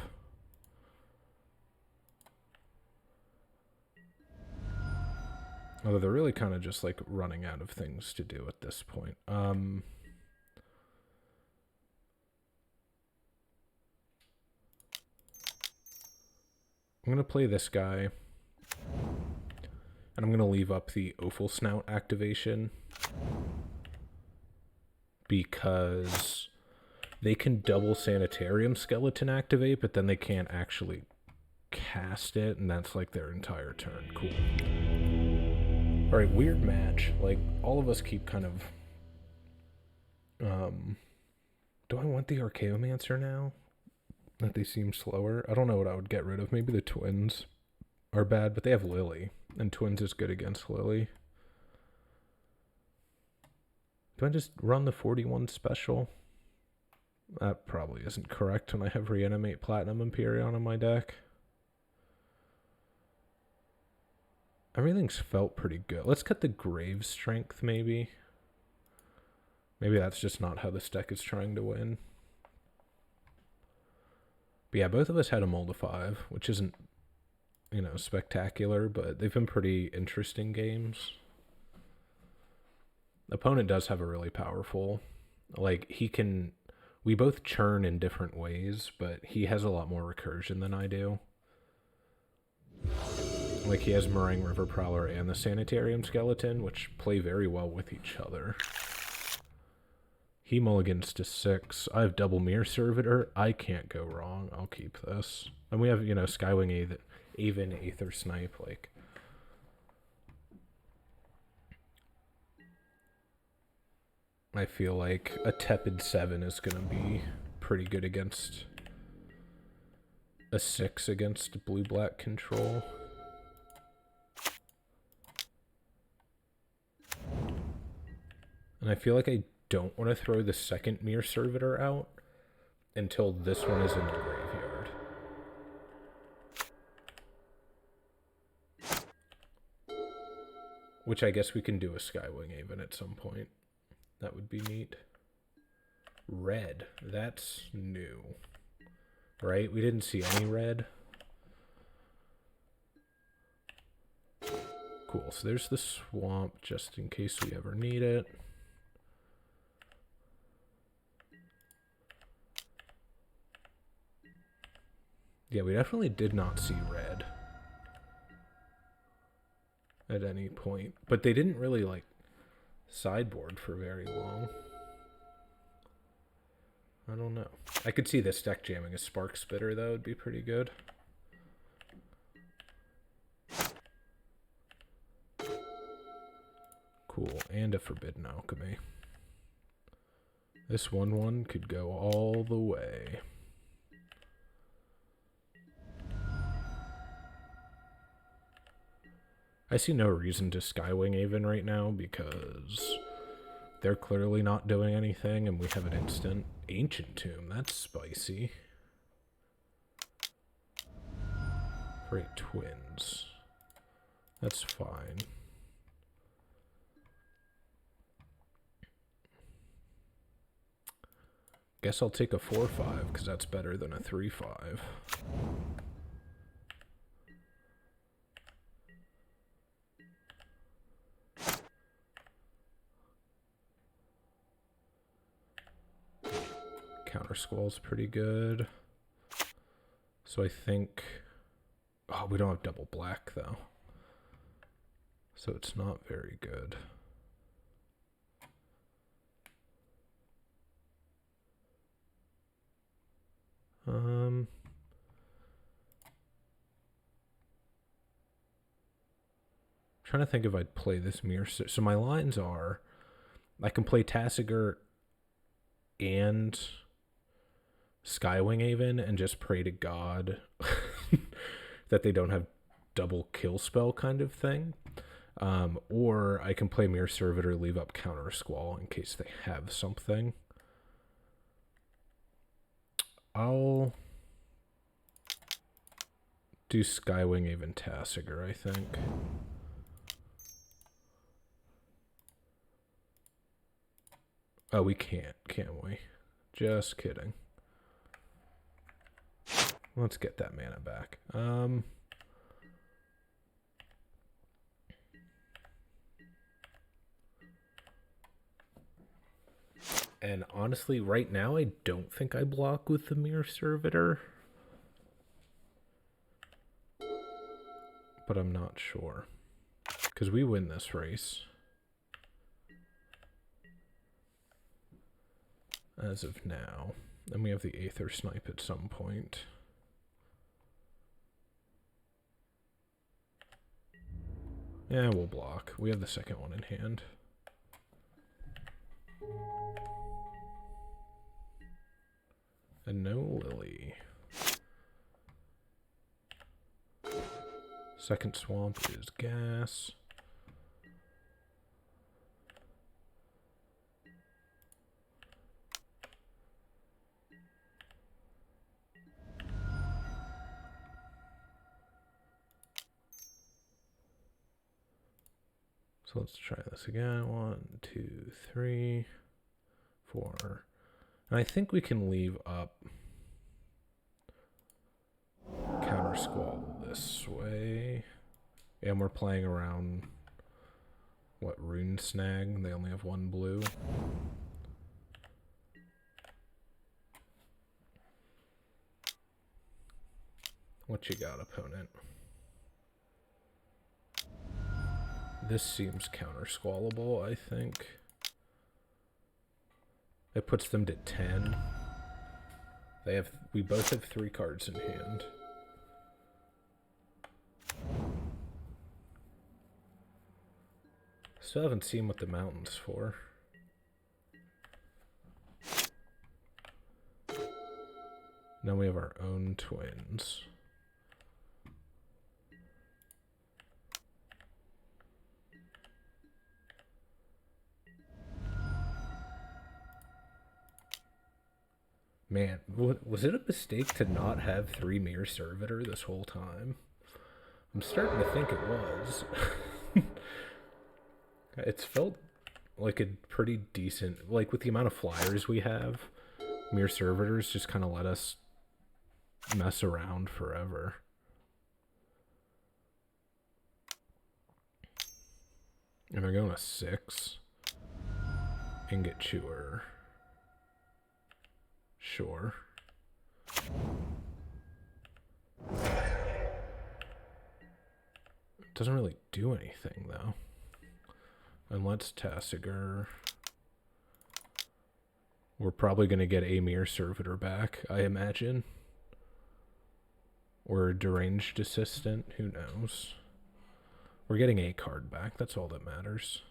Although they're really kind of just like running out of things to do at this point. I'm going to play this guy. And I'm going to leave up the Offal Snout activation. Because they can double Sanitarium Skeleton activate, but then they can't actually cast it, and that's like their entire turn. Cool. Alright, weird match. Like, all of us keep kind of... do I want the Archaeomancer now? That they seem slower? I don't know what I would get rid of. Maybe the Twins are bad, but they have Lily, and Twins is good against Lily. Do I just run the 41 special? That probably isn't correct when I have Reanimate Platinum Empyrean on my deck. Everything's felt pretty good. Let's cut the Grave Strength, maybe. Maybe that's just not how this deck is trying to win. But yeah, both of us had a Mold of 5, which isn't, you know, spectacular, but they've been pretty interesting games. The opponent does have a really powerful, like, he can, we both churn in different ways, but he has a lot more recursion than I do. Like, he has Meringue River Prowler and the Sanitarium Skeleton, which play very well with each other. He mulligans to 6. I have double Mirror Servitor. I can't go wrong. I'll keep this. And we have, you know, Skywing Haven, Aether Snipe, like... I feel like a tepid 7 is going to be pretty good against a 6 against blue-black control. And I feel like I don't want to throw the second Mirror Servitor out until this one is in the graveyard. Which I guess we can do a Skywing Haven at some point. That would be neat. Red. That's new. Right? We didn't see any red. Cool. So there's the swamp just in case we ever need it. Yeah, we definitely did not see red at any point. But they didn't really, like, sideboard for very long. I don't know. I could see this deck jamming a Spark Spitter, though. Would be pretty good. Cool. And a Forbidden Alchemy. This 1/1 could go all the way. I see no reason to Skywing Haven right now because they're clearly not doing anything and we have an instant Ancient Tomb. That's spicy. For 8 Twins. That's fine. Guess I'll take a 4/5 because that's better than a 3/5. Counter Squall's pretty good. So I think... Oh, we don't have double black, though. So it's not very good. Trying to think if I'd play this mirror. So my lines are, I can play Tassiger and Skywing Haven and just pray to God that they don't have double kill spell kind of thing. Or I can play Mirror Servitor, leave up Counter Squall in case they have something. I'll do Skywing Haven Tassiger, I think. Oh, we can't we? Just kidding. Let's get that mana back. And honestly, right now, I don't think I block with the Mirror Servitor. But I'm not sure. Because we win this race. As of now. Then we have the Aether Snipe at some point. Yeah, we'll block. We have the second one in hand. And no Lily. Second swamp is gas. So let's try this again. 1, 2, 3, 4. And I think we can leave up Counter Squall this way. And we're playing around, what, Rune Snag? They only have 1 blue. What you got, opponent? This seems counter-squallable, I think. It puts them to 10. We both have 3 cards in hand. Still haven't seen what the mountain's for. Now we have our own twins. Man, was it a mistake to not have 3 Mirror Servitor this whole time? I'm starting to think it was. It's felt like a pretty decent, like with the amount of flyers we have, Mirror Servitors just kind of let us mess around forever. And they're going to 6. Ingot Chewer. Sure. It doesn't really do anything, though. And let's Tassiger. We're probably going to get a Mirror Servitor back, I imagine. Or a Deranged Assistant, who knows. We're getting a card back, that's all that matters.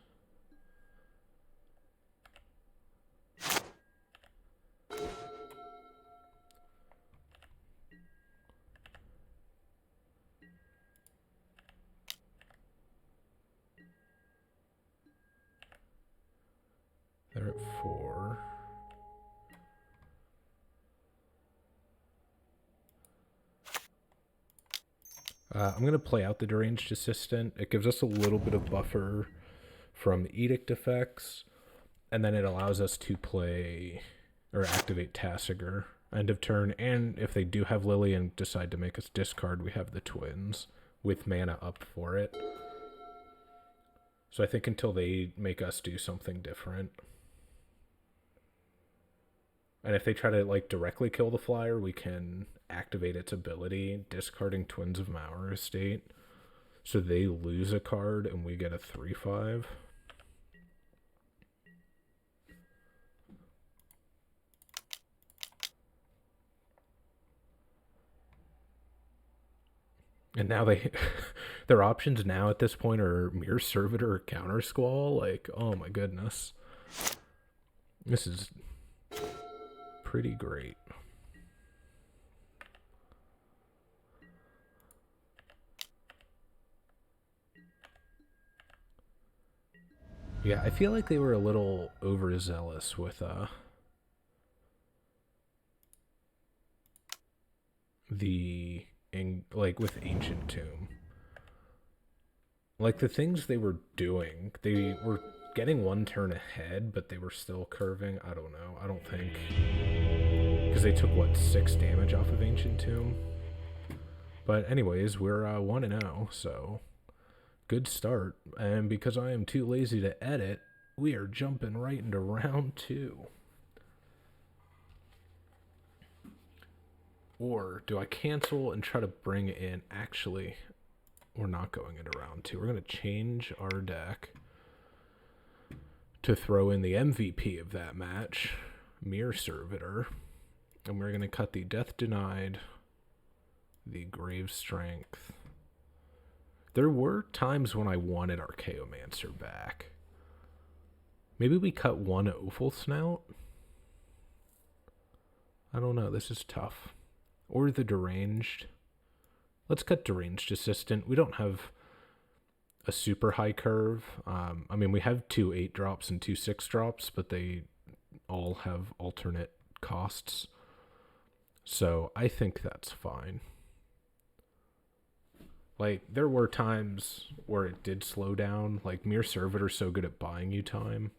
They're at 4. I'm going to play out the Deranged Assistant. It gives us a little bit of buffer from Edict effects, and then it allows us to play or activate Tassiger end of turn, and if they do have Lily and decide to make us discard, we have the twins with mana up for it. So I think until they make us do something different. And if they try to like directly kill the flyer, we can activate its ability, discarding Twins of Mauer Estate. So they lose a card and we get a 3/5. And now they their options now at this point are Mirror Servitor or Counter Squall. Like, oh my goodness. This is pretty great. Yeah, I feel like they were a little overzealous with like with Ancient Tomb. Like the things they were doing, they were getting one turn ahead, but they were still curving. I don't know. I don't think because they took what 6 damage off of Ancient Tomb. But anyways, we're 1-0, so good start. And because I am too lazy to edit, we are jumping right into round 2. Or do I cancel and try to bring in? Actually, we're not going into round 2. We're going to change our deck to throw in the MVP of that match, Mirror Servitor. And we're going to cut the Death Denied, the Grave Strength. There were times when I wanted Archaeomancer back. Maybe we cut one Opal Snout? I don't know. This is tough. Or the Deranged. Let's cut Deranged Assistant. We don't have a super high curve. I mean, we have 2 8-drops and 2 6-drops, but they all have alternate costs. So I think that's fine. Like, there were times where it did slow down. Like, Mirror Servitor's so good at buying you time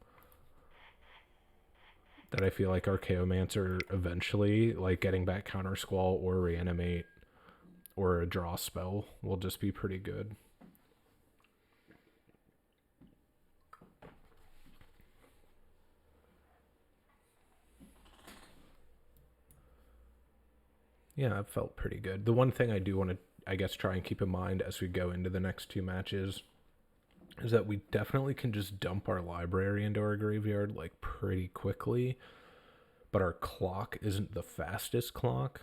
that I feel like Archaeomancer eventually, like getting back Counter Squall or Reanimate or a draw spell, will just be pretty good. Yeah, that felt pretty good. The one thing I do want to, I guess, try and keep in mind as we go into the next 2 matches is that we definitely can just dump our library into our graveyard like pretty quickly, but our clock isn't the fastest clock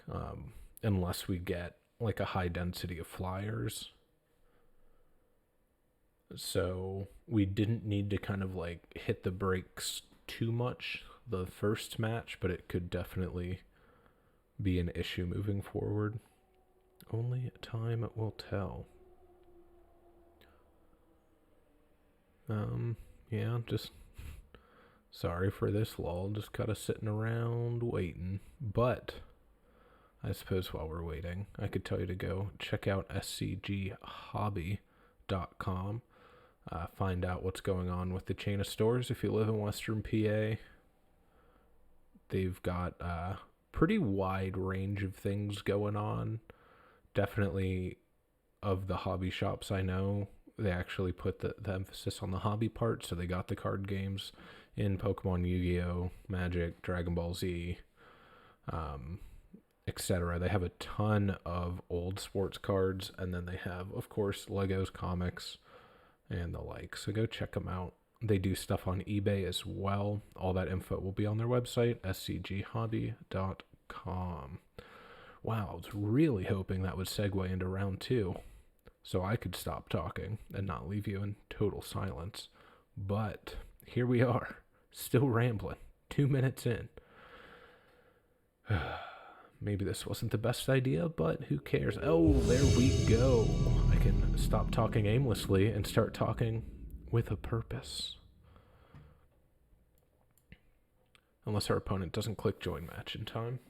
unless we get like a high density of flyers. So we didn't need to kind of like hit the brakes too much the first match, but it could definitely be an issue moving forward. Only time will tell. Yeah, just sorry for this lull. Just kind of sitting around waiting. But I suppose while we're waiting, I could tell you to go check out scghobby.com. Find out what's going on with the chain of stores if you live in Western PA. They've got a pretty wide range of things going on. Definitely of the hobby shops I know, they actually put the emphasis on the hobby part, so they got the card games in Pokemon, Yu-Gi-Oh, Magic, Dragon Ball Z, etc. They have a ton of old sports cards, and then they have, of course, Legos, comics, and the like. So go check them out. They do stuff on eBay as well. All that info will be on their website, scghobby.com. Wow, I was really hoping that would segue into round 2, so I could stop talking and not leave you in total silence. But here we are, still rambling, 2 minutes in. Maybe this wasn't the best idea, but who cares? Oh, there we go. I can stop talking aimlessly and start talking with a purpose. Unless our opponent doesn't click join match in time.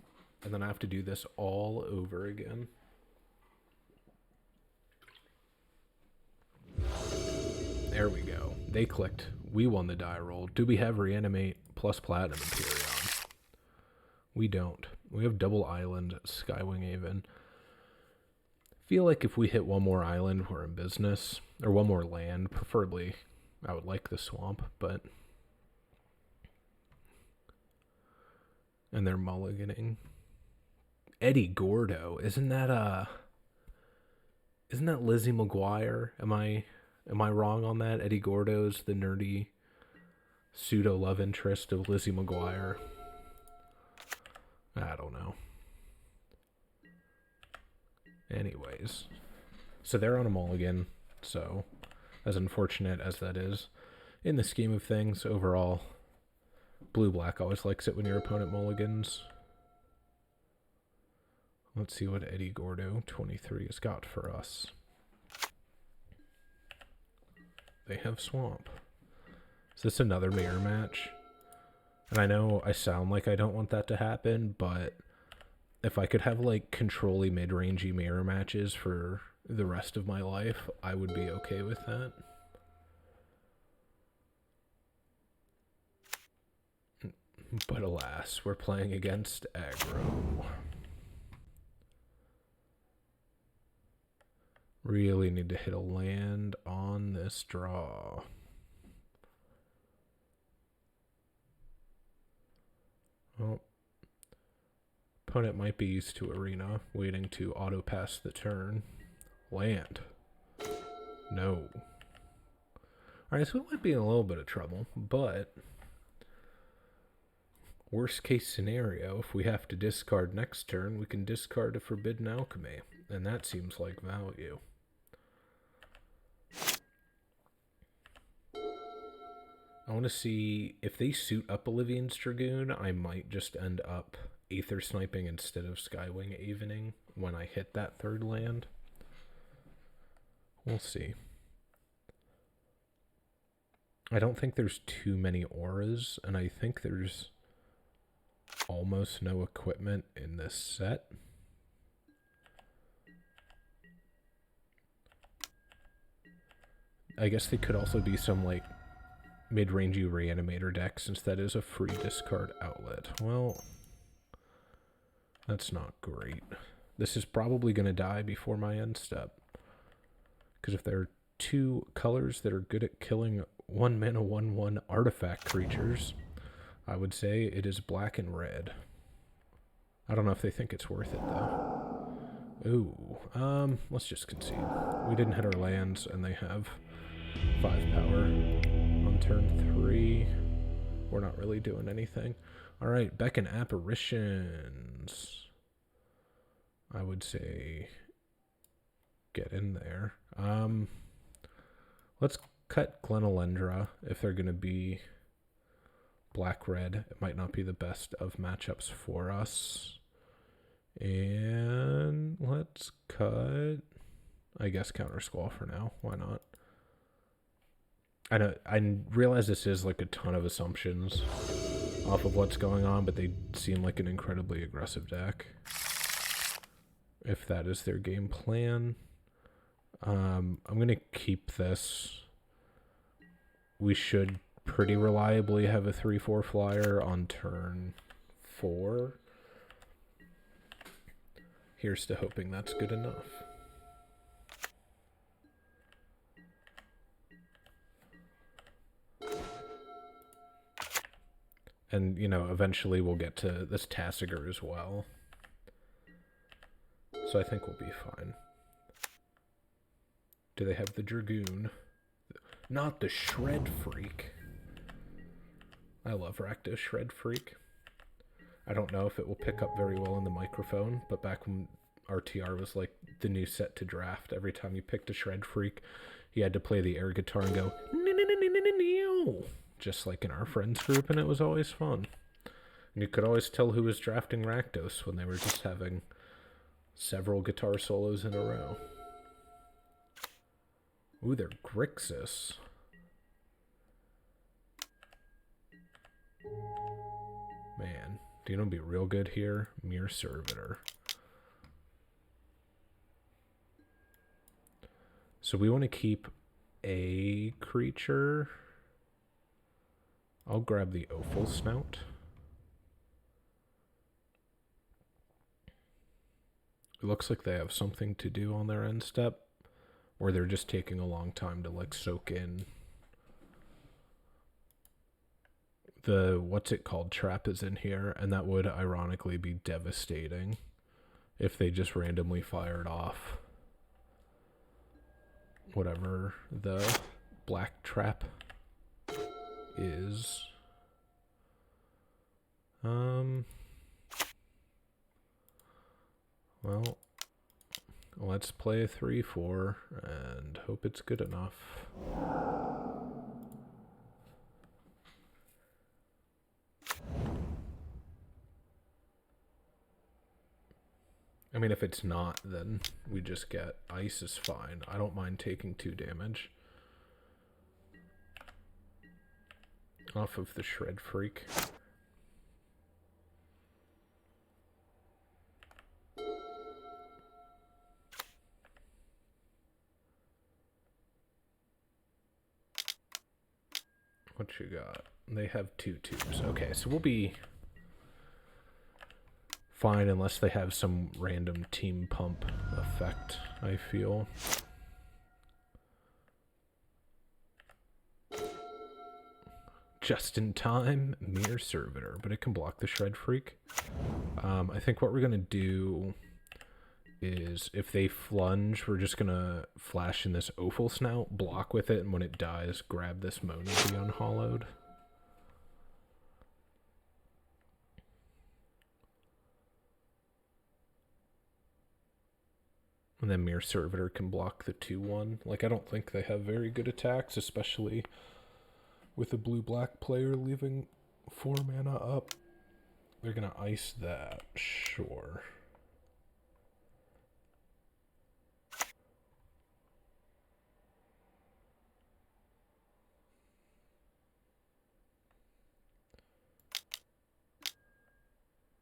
And then I have to do this all over again. There we go. They clicked. We won the die roll. Do we have Reanimate plus Platinum Imperion? We don't. We have double island, Skywing Haven. Feel like if we hit one more island, we're in business. Or one more land. Preferably, I would like the swamp, but... And they're mulliganing. Eddie Gordo, isn't that Lizzie McGuire? Am I wrong on that? Eddie Gordo's the nerdy pseudo love interest of Lizzie McGuire. I don't know. Anyways, so they're on a mulligan. So, as unfortunate as that is, in the scheme of things, overall, blue-black always likes it when your opponent mulligans. Let's see what Eddie Gordo, 23, has got for us. They have Swamp. Is this another mirror match? And I know I sound like I don't want that to happen, but if I could have, like, control-y, mid-rangey mirror matches for the rest of my life, I would be okay with that. But alas, we're playing against aggro. Really need to hit a land on this draw. Oh. Opponent might be used to Arena, waiting to auto-pass the turn. Land. No. Alright, so we might be in a little bit of trouble, but worst case scenario, if we have to discard next turn, we can discard a Forbidden Alchemy, and that seems like value. I want to see if they suit up Olivian's Dragoon, I might just end up Aether Sniping instead of Skywing Avening when I hit that third land. We'll see. I don't think there's too many auras, and I think there's almost no equipment in this set. I guess they could also be some, like, mid-rangey Reanimator deck, since that is a free discard outlet. Well, that's not great. This is probably going to die before my end step. Because if there are two colors that are good at killing 1-mana 1/1 artifact creatures, I would say it is black and red. I don't know if they think it's worth it, though. Ooh, let's just concede. We didn't hit our lands, and they have 5 power on turn 3. We're not really doing anything. Alright, Beckon Apparitions. I would say get in there. Let's cut Glenalendra if they're going to be black-red. It might not be the best of matchups for us. And let's cut, I guess, Counter Squall for now. Why not? I realize this is like a ton of assumptions off of what's going on, but they seem like an incredibly aggressive deck. If that is their game plan. I'm going to keep this. We should pretty reliably have a 3/4 flyer on turn 4. Here's to hoping that's good enough. And, you know, eventually we'll get to this Tassiger as well. So I think we'll be fine. Do they have the Dragoon? Not the Shred Freak. I love Rakdos Shred Freak. I don't know if it will pick up very well in the microphone, but back when RTR was like the new set to draft, every time you picked a Shred Freak, you had to play the air guitar and go, just like in our friends group, and it was always fun. And you could always tell who was drafting Rakdos when they were just having several guitar solos in a row. Ooh, they're Grixis. Man, do you know what'd be real good here? Mere Servitor. So we want to keep a creature. I'll grab the Opal Snout. It looks like they have something to do on their end step, or they're just taking a long time to like soak in the what's it called trap is in here, and that would ironically be devastating if they just randomly fired off whatever the black trap is. Well, let's play a 3-4 and hope it's good enough. I mean, if it's not, then we just get ice is fine. I don't mind taking 2 damage off of the Shred Freak. What you got? They have 2 tubes. Okay, so we'll be fine unless they have some random team pump effect, I feel. Just in time, Mirror Servitor, but it can block the Shred Freak. I think what we're going to do is if they flunge, we're just going to flash in this Opal Snout, block with it, and when it dies, grab this Moan of the Unhollowed. And then Mirror Servitor can block the 2-1. Like, I don't think they have very good attacks, especially with a blue-black player leaving 4 mana up. They're going to ice that, sure.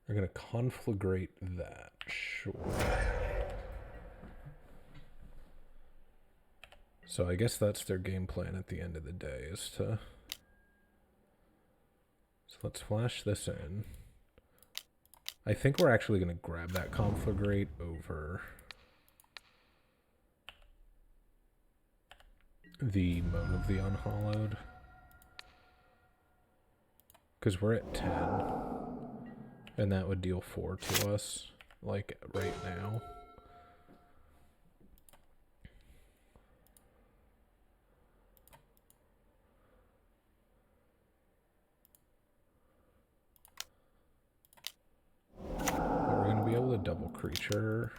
They're going to conflagrate that, sure. So I guess that's their game plan at the end of the day, is to... So let's flash this in. I think we're actually going to grab that conflagrate over the Moan of the Unhollowed. Because we're at 10. And that would deal 4 to us, like, right now. But we're going to be able to double creature.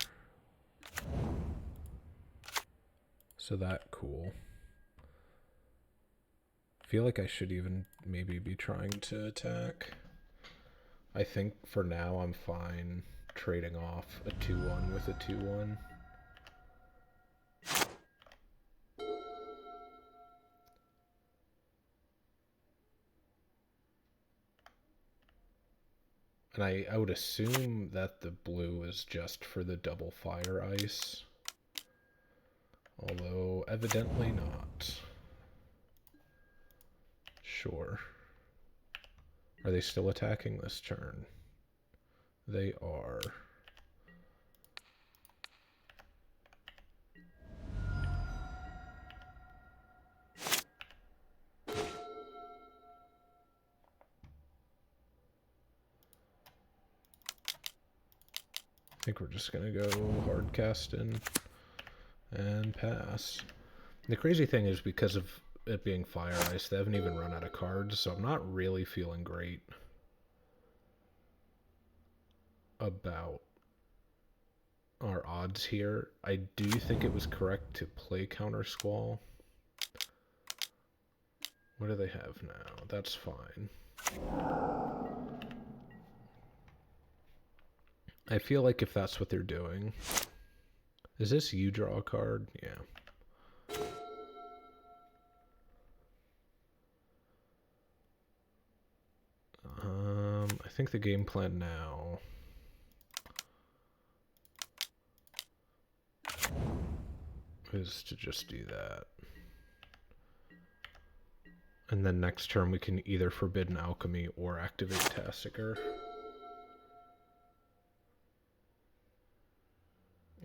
So that cool. I feel like I should even maybe be trying to attack. I think for now I'm fine trading off a 2-1 with a 2-1. And I would assume that the blue is just for the double fire ice. Although evidently not. Sure. Are they still attacking this turn? They are. I think we're just gonna go hard casting and pass. The crazy thing is because of it being fire ice, they haven't even run out of cards, so I'm not really feeling great about our odds here. I do think it was correct to play Counter Squall. What do they have now? That's fine. I feel like if that's what they're doing... Is this you draw a card? Yeah. I think the game plan now is to just do that. And then next turn we can either Forbidden Alchemy or activate Tassiger.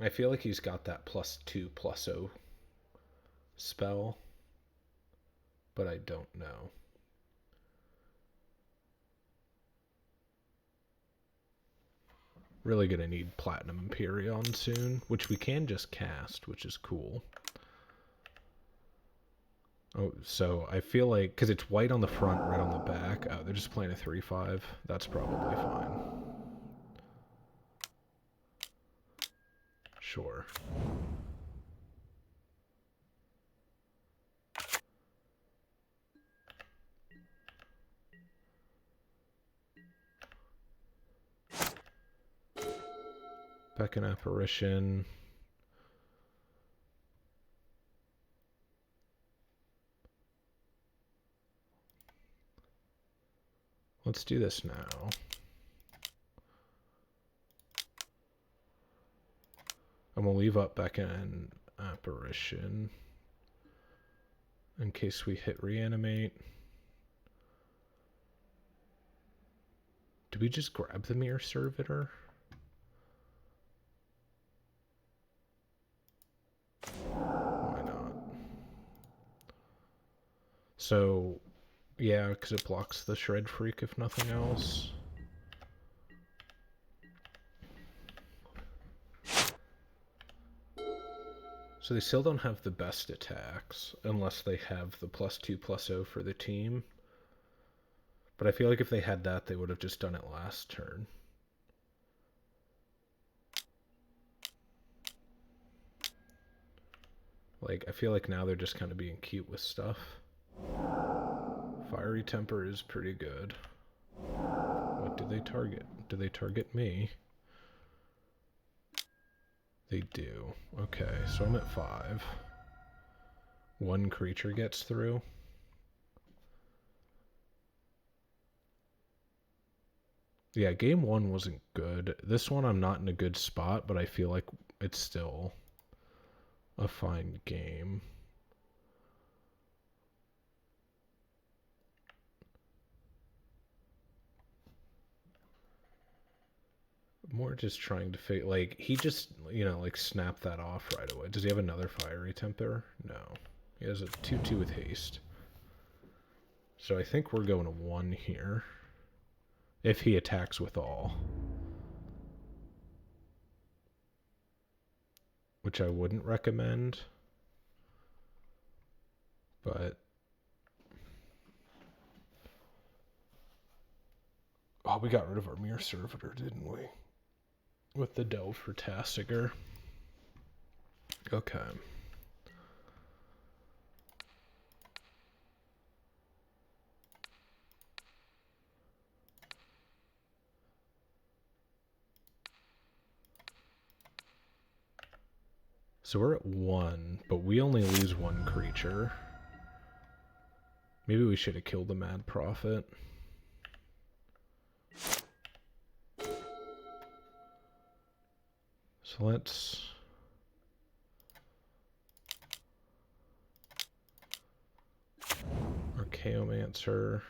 I feel like he's got that +2/+0 spell, but I don't know. Really gonna need Platinum Empyrean soon, which we can just cast, which is cool. Oh, so I feel like, because it's white on the front, red on the back. Oh, they're just playing a 3/5. That's probably fine. Sure. Beckon Apparition. Let's do this now. I'm gonna leave up Beckon Apparition in case we hit reanimate. Do we just grab the Mirror Servitor? Why not? So, yeah, because it blocks the Shred Freak if nothing else. So they still don't have the best attacks unless they have the +2/+0 for the team. But I feel like if they had that, they would have just done it last turn. Like, I feel like now they're just kind of being cute with stuff. Fiery Temper is pretty good. What do they target? Do they target me? They do. Okay, so I'm at 5. One creature gets through. Yeah, game 1 wasn't good. This one I'm not in a good spot, but I feel like it's still a fine game. More just trying to figure, like, he just, you know, like, snapped that off right away. Does he have another Fiery Temper? No. He has a 2/2 with haste. So I think we're going to 1 here. If he attacks with all. Which I wouldn't recommend. But... oh, we got rid of our Mirror Servitor, didn't we? With the Delve for Tasiger. Okay. So we're at 1, but we only lose 1 creature. Maybe we should have killed the Mad Prophet. So let's... Archaeomancer.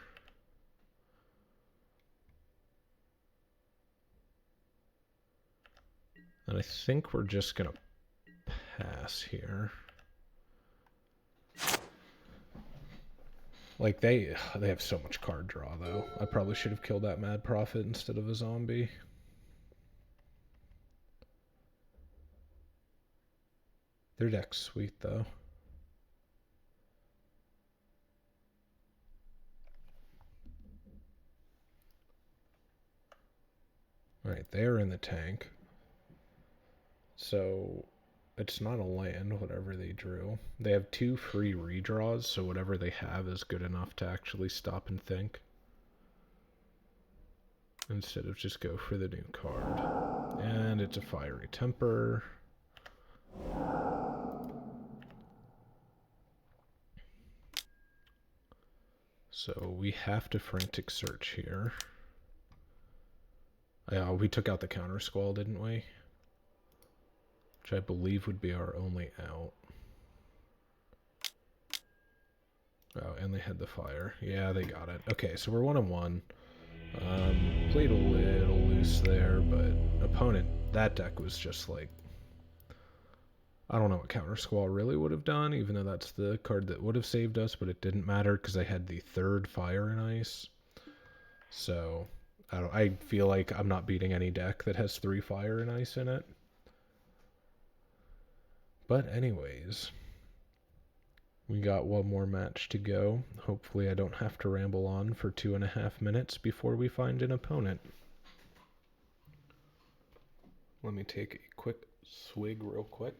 And I think we're just going to pass here. Like, they have so much card draw, though. I probably should have killed that Mad Prophet instead of a zombie. Their deck's sweet, though. Alright, they're in the tank. So, it's not a land, whatever they drew. They have 2 free redraws, so whatever they have is good enough to actually stop and think. Instead of just go for the new card. And it's a Fiery Temper. So we have to Frantic Search here. Yeah, we took out the Counter Squall, didn't we? Which I believe would be our only out. Oh, and they had the fire. Yeah, they got it. Okay, so we're 1-1. Played a little loose there, but opponent, that deck was just like... I don't know what Counter Squall really would have done, even though that's the card that would have saved us, but it didn't matter because I had the 3rd Fire and Ice. So, I feel like I'm not beating any deck that has 3 fire and ice in it. But anyways, we got one more match to go. Hopefully I don't have to ramble on for 2.5 minutes before we find an opponent. Let me take a quick swig real quick.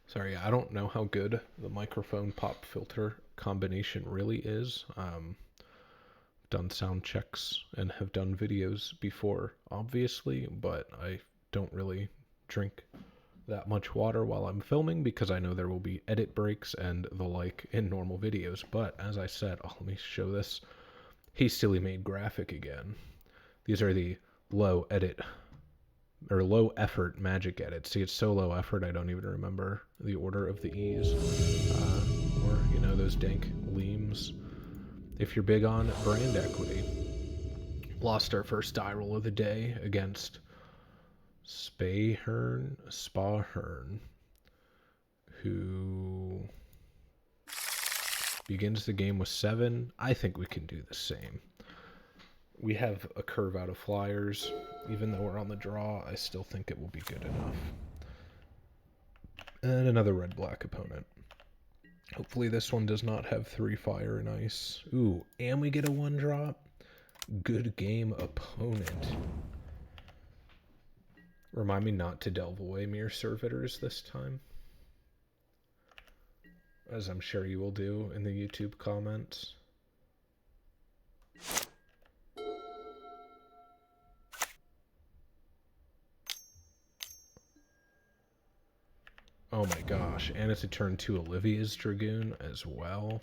Sorry, I don't know how good the microphone pop filter combination really is. Done sound checks and have done videos before, obviously, but I don't really drink that much water while I'm filming because I know there will be edit breaks and the like in normal videos. But as I said, let me show this hastily made graphic again. These are the low effort magic edits. See, it's so low effort I don't even remember the order of the E's. Or, those dank leams. If you're big on brand equity. Lost our first die roll of the day against Spahern, who begins the game with 7. I think we can do the same. We have a curve out of flyers. Even though we're on the draw, I still think it will be good enough. And another red-black opponent. Hopefully this one does not have 3 fire and ice. Ooh, and we get a 1-drop. Good game, opponent. Remind me not to delve away mere servitors this time. As I'm sure you will do in the YouTube comments. Oh my gosh, and it's a turn 2 Olivia's Dragoon as well.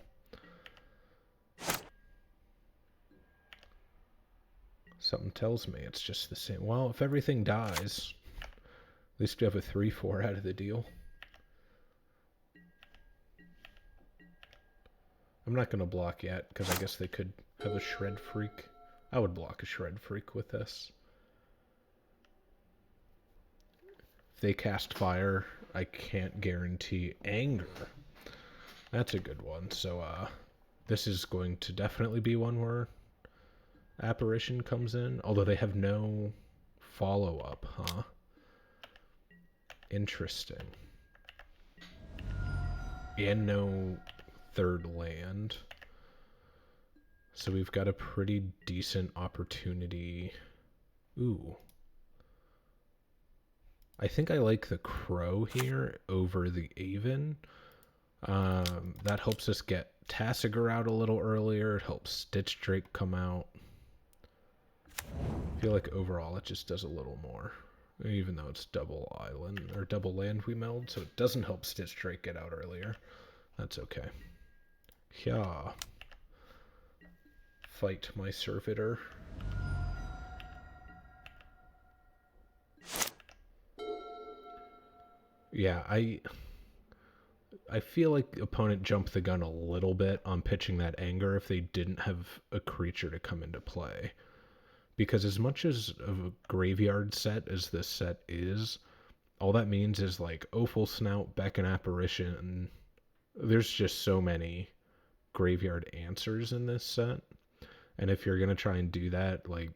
Something tells me it's just the same. Well, if everything dies, at least we have a 3-4 out of the deal. I'm not going to block yet, because I guess they could have a Shred Freak. I would block a Shred Freak with this. If they cast fire, I can't guarantee anger. That's a good one. So, this is going to definitely be one where Apparition comes in. Although they have no follow-up, huh? Interesting. And no third land. So we've got a pretty decent opportunity. Ooh. I think I like the Crow here over the Aven. That helps us get Tassiger out a little earlier. It helps Stitch Drake come out. I feel like overall it just does a little more. Even though it's double island, or double land we meld, so it doesn't help Stitch Drake get out earlier. That's okay. Yeah. Fight my servitor. Yeah, I feel like opponent jumped the gun a little bit on pitching that anger if they didn't have a creature to come into play. Because as much as of a graveyard set as this set is, all that means is like Offal Snout, Beck, and Apparition. And there's just so many graveyard answers in this set. And if you're going to try and do that, like,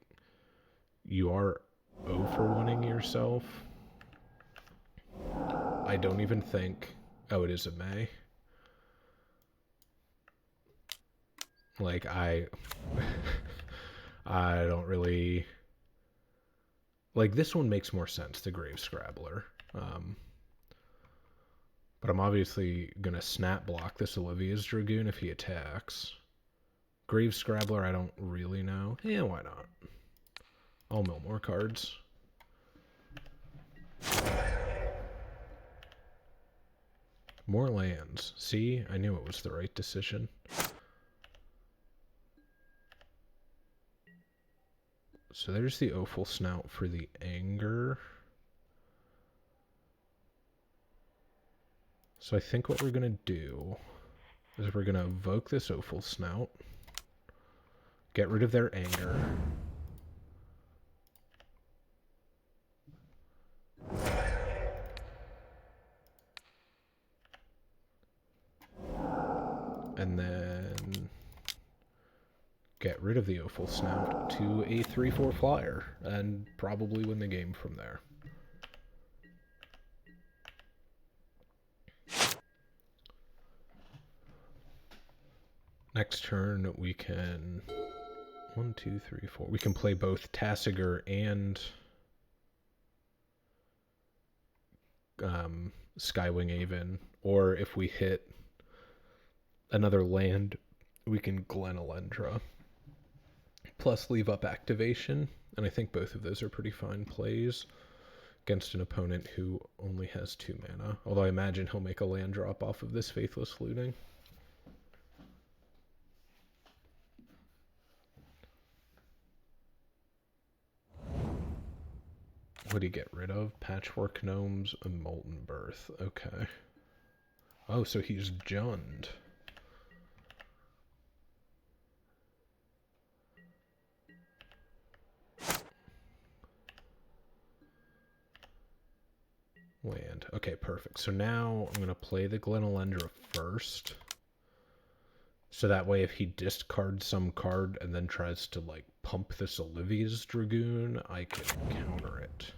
you are 0 for 1ing yourself. I don't even think... Oh, it is a May. Like, I don't really... Like, this one makes more sense, the Grave Scrabbler. But I'm obviously going to snap block this Olivia's Dragoon if he attacks. Grave Scrabbler, I don't really know. Yeah, why not? I'll mill more cards. More lands. See? I knew it was the right decision. So there's the Offal Snout for the anger. So I think what we're going to do is we're going to evoke this Offal Snout. Get rid of their anger. And then get rid of the Opal Snout to a 3/4 flyer, and probably win the game from there. Next turn, we can 1, 2, 3, 4. We can play both Tasigur and Skywing Aven, or if we hit another land, we can Glen Elendra. Plus leave up activation, and I think both of those are pretty fine plays against an opponent who only has 2 mana. Although I imagine he'll make a land drop off of this Faithless Looting. What did he get rid of? Patchwork Gnomes and Molten Birth. Okay. Oh, so he's Jund. Land. Okay, perfect. So now I'm going to play the Glen Elendra first. So that way if he discards some card and then tries to, like, pump this Olivia's Dragoon, I can counter it.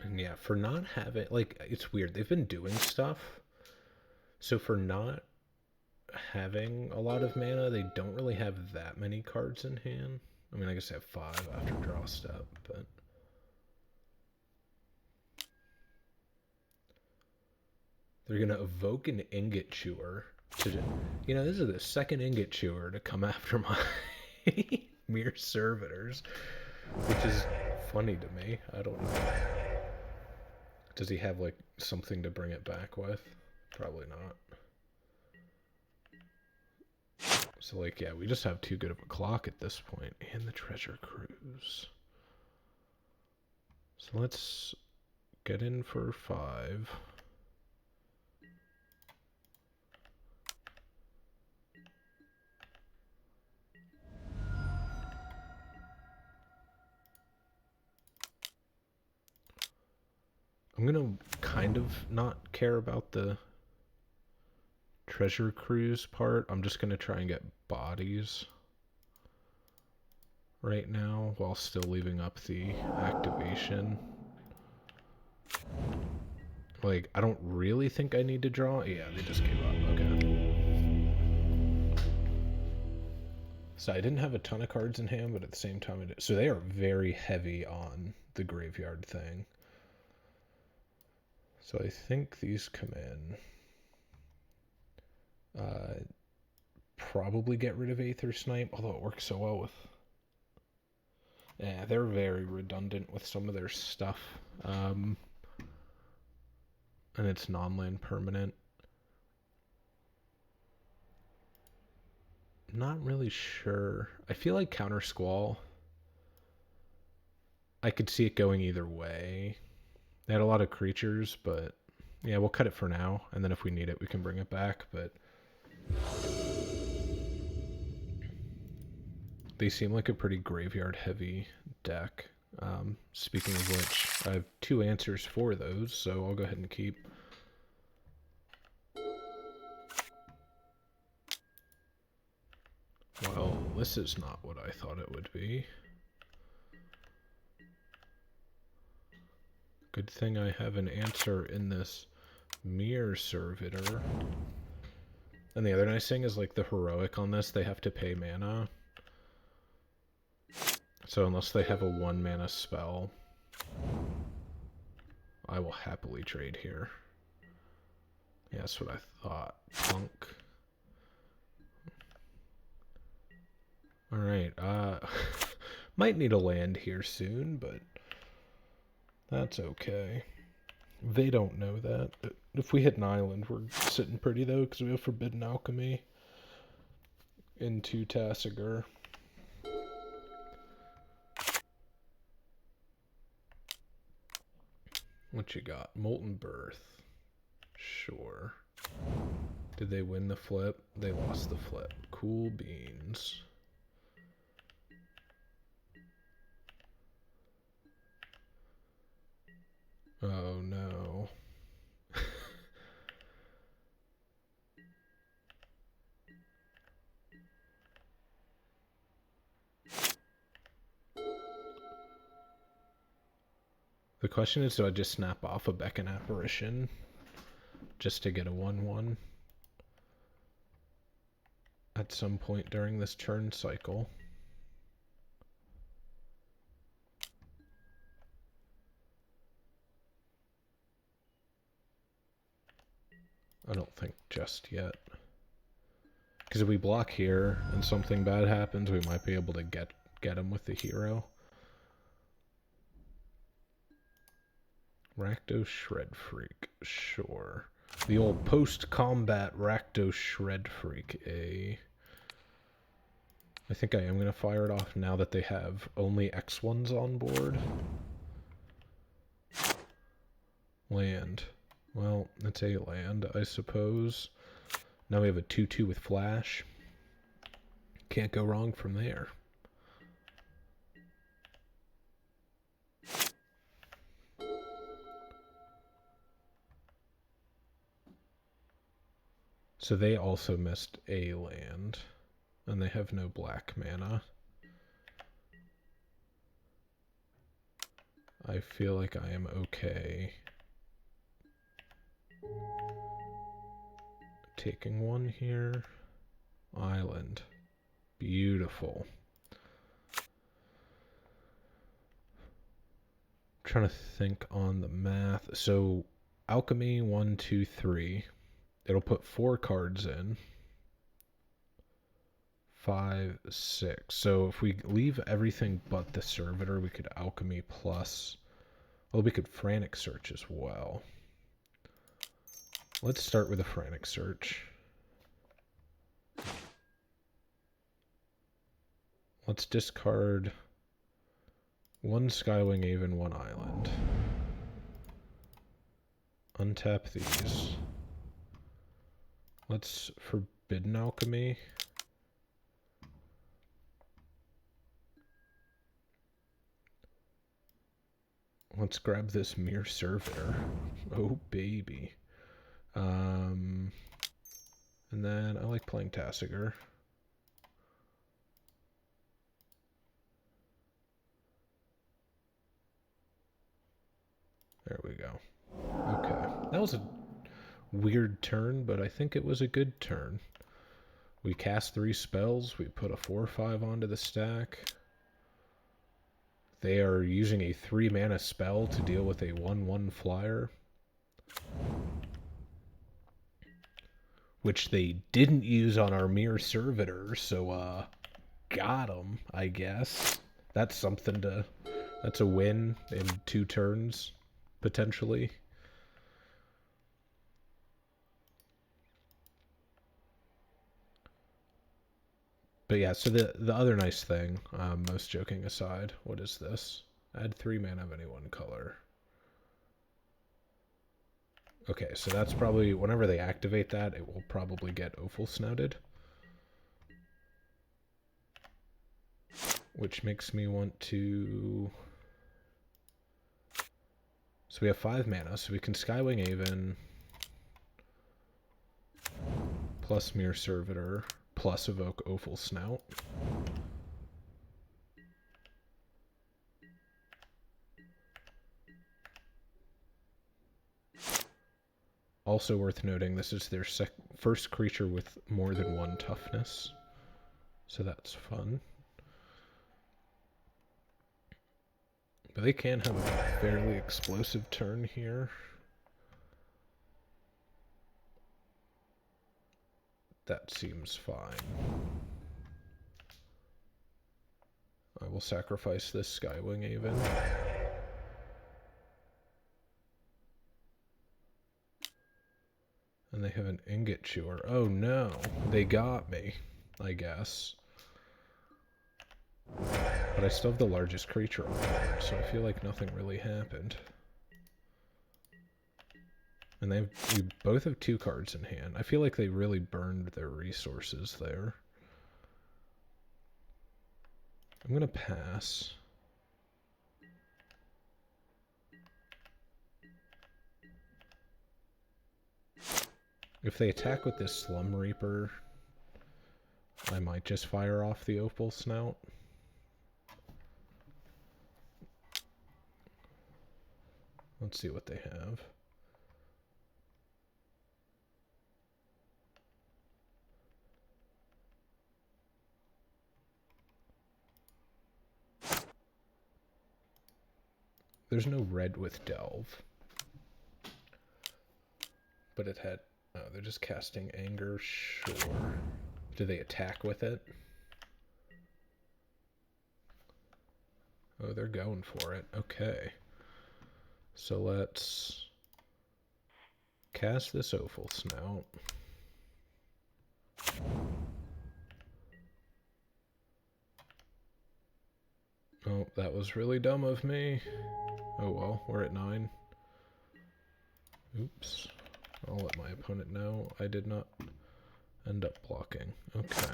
And yeah, for not having, like, it's weird. They've been doing stuff. So for not having a lot of mana, they don't really have that many cards in hand. I mean, I guess they have 5 after draw step, but... They're going to evoke an Ingot Chewer to... You know, this is the second Ingot Chewer to come after my Mere Servitors, which is funny to me. I don't know. Does he have, like, something to bring it back with? Probably not. So, like, yeah, we just have too good of a clock at this point. And the Treasure Cruise. So let's get in for 5. I'm gonna kind of not care about the Treasure Cruise part. I'm just gonna try and get bodies right now while still leaving up the activation. Like, I don't really think I need to draw. Yeah, they just gave up. Okay. So I didn't have a ton of cards in hand, but at the same time I did. So they are very heavy on the graveyard thing. So I think these come in. Probably get rid of Aether Snipe, although it works so well with... Yeah, they're very redundant with some of their stuff. And it's non-land permanent. Not really sure. I feel like Counter Squall, I could see it going either way. They had a lot of creatures, but yeah, we'll cut it for now, and then if we need it, we can bring it back, but they seem like a pretty graveyard-heavy deck. Speaking of which, I have 2 answers for those, so I'll go ahead and keep. Well, this is not what I thought it would be. Good thing I have an answer in this Mere Servitor. And the other nice thing is, like, the heroic on this, they have to pay mana. So unless they have a 1 mana spell, I will happily trade here. Yeah, that's what I thought. Punk. Alright, might need a land here soon, but that's okay. They don't know that. If we hit an island, we're sitting pretty, though, because we have Forbidden Alchemy into Tasigur. What you got? Molten Birth. Sure. Did they win the flip? They lost the flip. Cool beans. The question is, do I just snap off a Beacon Apparition just to get a 1/1 at some point during this turn cycle? I don't think just yet. Because if we block here and something bad happens, we might be able to get him with the hero. Rakdos Shred Freak, sure. The old post-combat Rakdos Shred Freak, I think I am going to fire it off now that they have only X1s on board. Land. Well, it's a land, I suppose. Now we have a 2/2 with flash. Can't go wrong from there. So they also missed a land, and they have no black mana. I feel like I am okay taking one here. Island. Beautiful. I'm trying to think on the math. So alchemy 1, 2, 3. It'll put 4 cards in. 5, 6. So if we leave everything but the servitor, we could alchemy plus. Well, we could frantic search as well. Let's start with a frantic search. Let's discard 1 Skywing Haven, 1 island. Untap these. Let's Forbidden Alchemy. Let's grab this Mere Servitor. Oh, baby. And then I like playing Tassiger. There we go. Okay. That was a weird turn, but I think it was a good turn. We cast 3 spells. We put a 4/5 onto the stack. They are using a 3 mana spell to deal with a 1/1 flyer, which they didn't use on our Mere Servitor, so got them, I guess. That's something to... That's a win in 2 turns, potentially. But yeah, so the other nice thing, most joking aside, what is this? Add 3 mana of any one color. Okay, so that's probably, whenever they activate that, it will probably get Offal Snouted. Which makes me want to... So we have 5 mana, so we can Skywing Haven, plus Mere Servitor, plus evoke Offal Snout. Also worth noting, this is their first creature with more than 1 toughness, so that's fun. But they can have a fairly explosive turn here. That seems fine. I will sacrifice this Skywing Haven. And they have an Ingot Chewer. Oh no, they got me, I guess. But I still have the largest creature on board, so I feel like nothing really happened. And we both have 2 cards in hand. I feel like they really burned their resources there. I'm going to pass. If they attack with this Slum Reaper, I might just fire off the Offal Snout. Let's see what they have. There's no red with Delve. But it had... Oh, they're just casting Anger, sure. Do they attack with it? Oh, they're going for it. Okay. So let's cast this Opal Snout. Oh, that was really dumb of me. Oh well, we're at 9. Oops. I'll let my opponent know I did not end up blocking. Okay.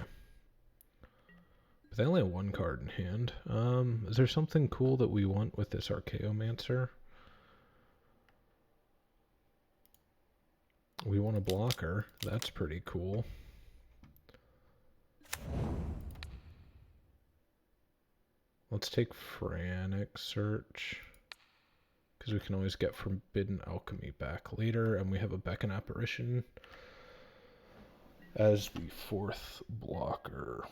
But they only have 1 card in hand. Is there something cool that we want with this Archaeomancer? We want a blocker. That's pretty cool. Let's take Frantic Search, because we can always get Forbidden Alchemy back later, and we have a Beckon Apparition as the 4th blocker.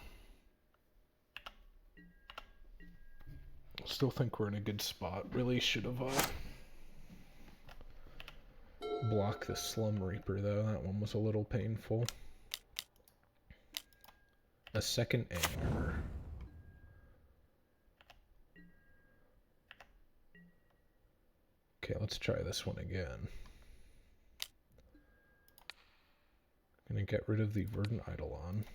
Still think we're in a good spot. Really should have blocked the Slum Reaper, though. That one was a little painful. A second Anger. Okay, let's try this one again. Gonna get rid of the Verdant Eidolon.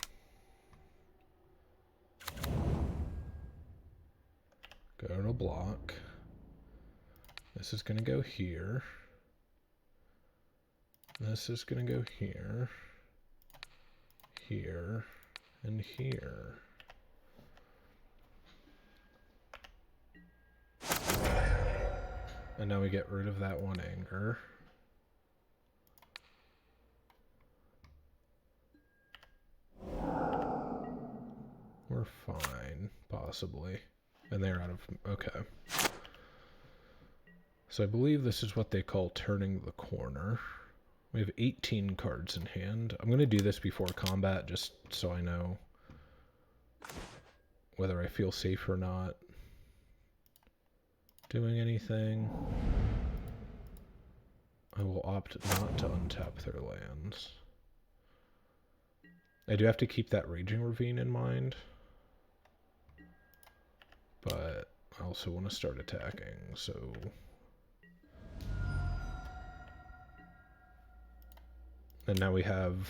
Go to block. This is gonna go here. This is gonna go here. Here. And here. And now we get rid of that 1 Anger. We're fine, possibly. And they're out of... Okay. So I believe this is what they call turning the corner. We have 18 cards in hand. I'm going to do this before combat just so I know whether I feel safe or not doing anything. I will opt not to untap their lands. I do have to keep that Raging Ravine in mind, but I also want to start attacking, so... And now we have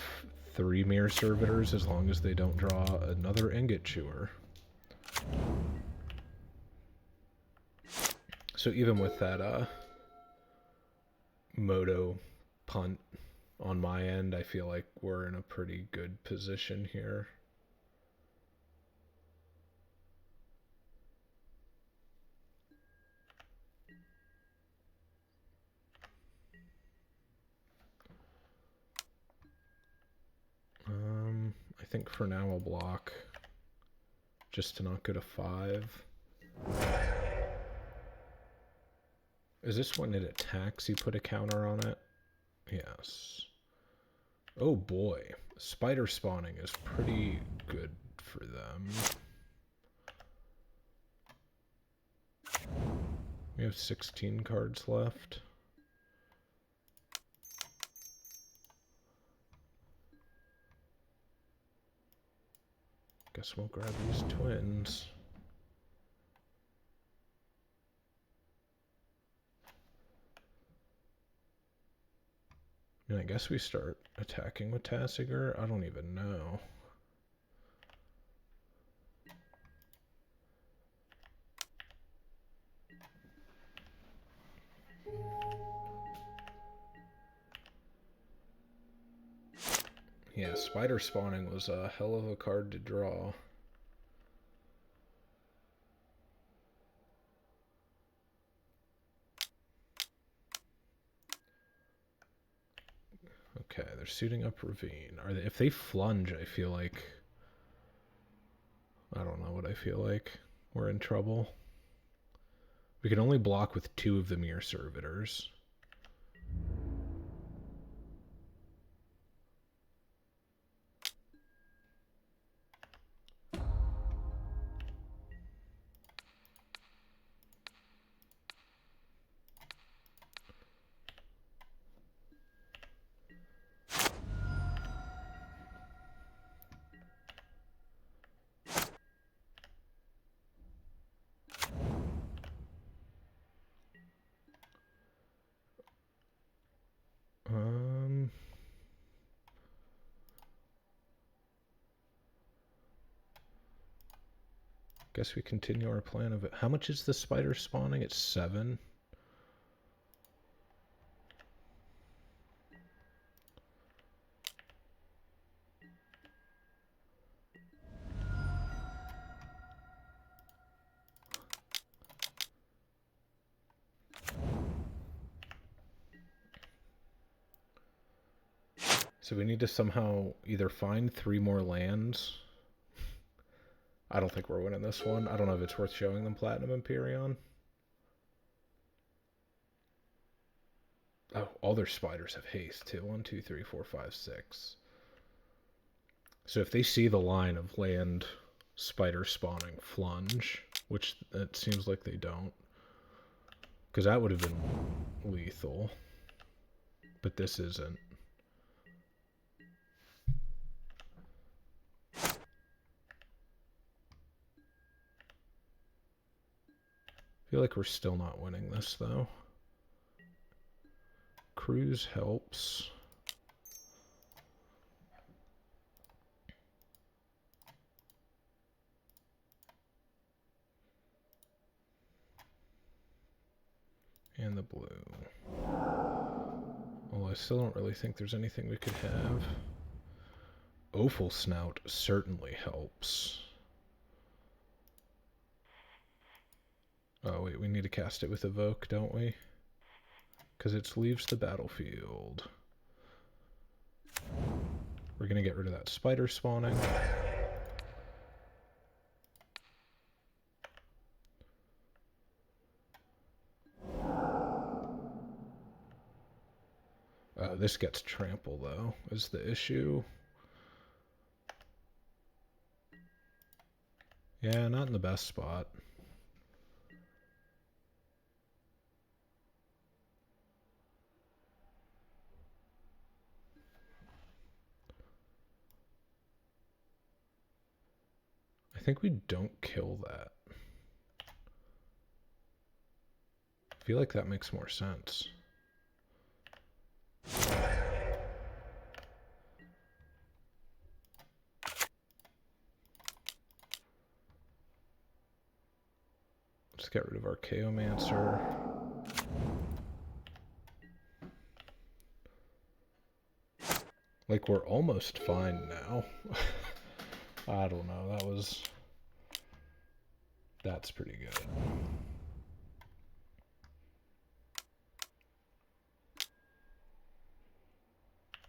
3 Mirror Servitors as long as they don't draw another Ingot Chewer. So even with that Moto punt on my end, I feel like we're in a pretty good position here. I think for now I'll block just to not go to 5. Is this when it attacks, you put a counter on it? Yes. Oh boy. Spider spawning is pretty good for them. We have 16 cards left. Guess we'll grab these twins. And I guess we start attacking with Tasigur? I don't even know. Yeah, spider spawning was a hell of a card to draw. Okay, they're suiting up Ravine. Are they, if they flunge, I feel like... I don't know what I feel like. We're in trouble. We can only block with 2 of the mirror servitors. Guess we continue our plan of it. How much is the spider spawning? It's 7. So we need to somehow either find 3 more lands. I don't think we're winning this one. I don't know if it's worth showing them Platinum Empyrean. Oh, all their spiders have haste too. 1, 2, 3, 4, 5, 6. So if they see the line of land spider spawning flunge, which it seems like they don't, because that would have been lethal, but this isn't. I feel like we're still not winning this though. Cruise helps. And the blue. Well, I still don't really think there's anything we could have. Offal Snout certainly helps. Oh wait, we need to cast it with Evoke, don't we? Because it leaves the battlefield. We're going to get rid of that spider spawning. This gets trample though, is the issue. Yeah, not in the best spot. I think we don't kill that. I feel like that makes more sense. Let's get rid of our Chaomancer. Like, we're almost fine now. I don't know, that's pretty good.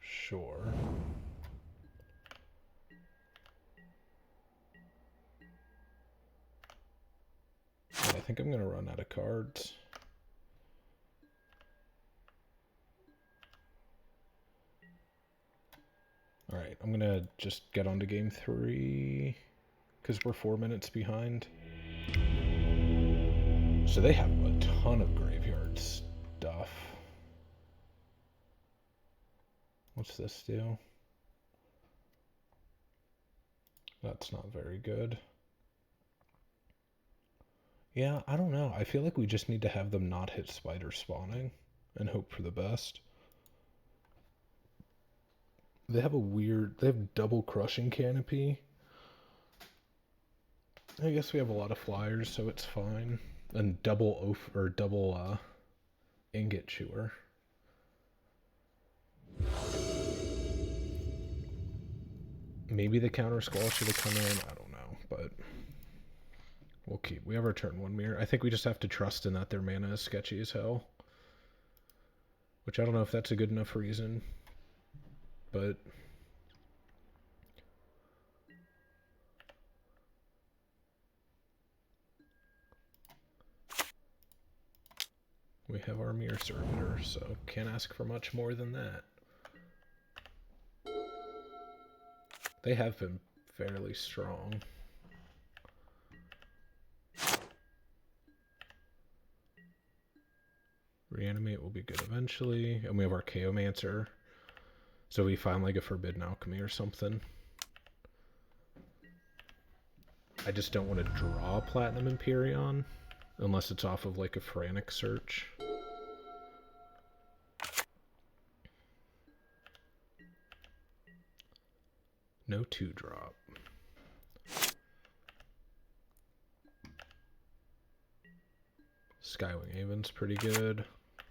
Sure. Yeah, I think I'm gonna run out of cards. Alright, I'm gonna just get on to game 3, because we're 4 minutes behind. So they have a ton of graveyard stuff. What's this do? That's not very good. Yeah, I don't know. I feel like we just need to have them not hit spider spawning and hope for the best. They have double crushing canopy. I guess we have a lot of flyers, so it's fine. And double ingot chewer. Maybe the counter squall should have come in. I don't know, but we'll keep. We have our turn 1 mirror. I think we just have to trust in that their mana is sketchy as hell. Which I don't know if that's a good enough reason, but We have our Mirror Servitor, so can't ask for much more than that. They have been fairly strong. Reanimate will be good eventually. And we have our Chaomancer. So we find like a Forbidden Alchemy or something. I just don't want to draw Platinum Empyrean unless it's off of like a Frantic Search. No 2-drop. Skywing Haven's pretty good.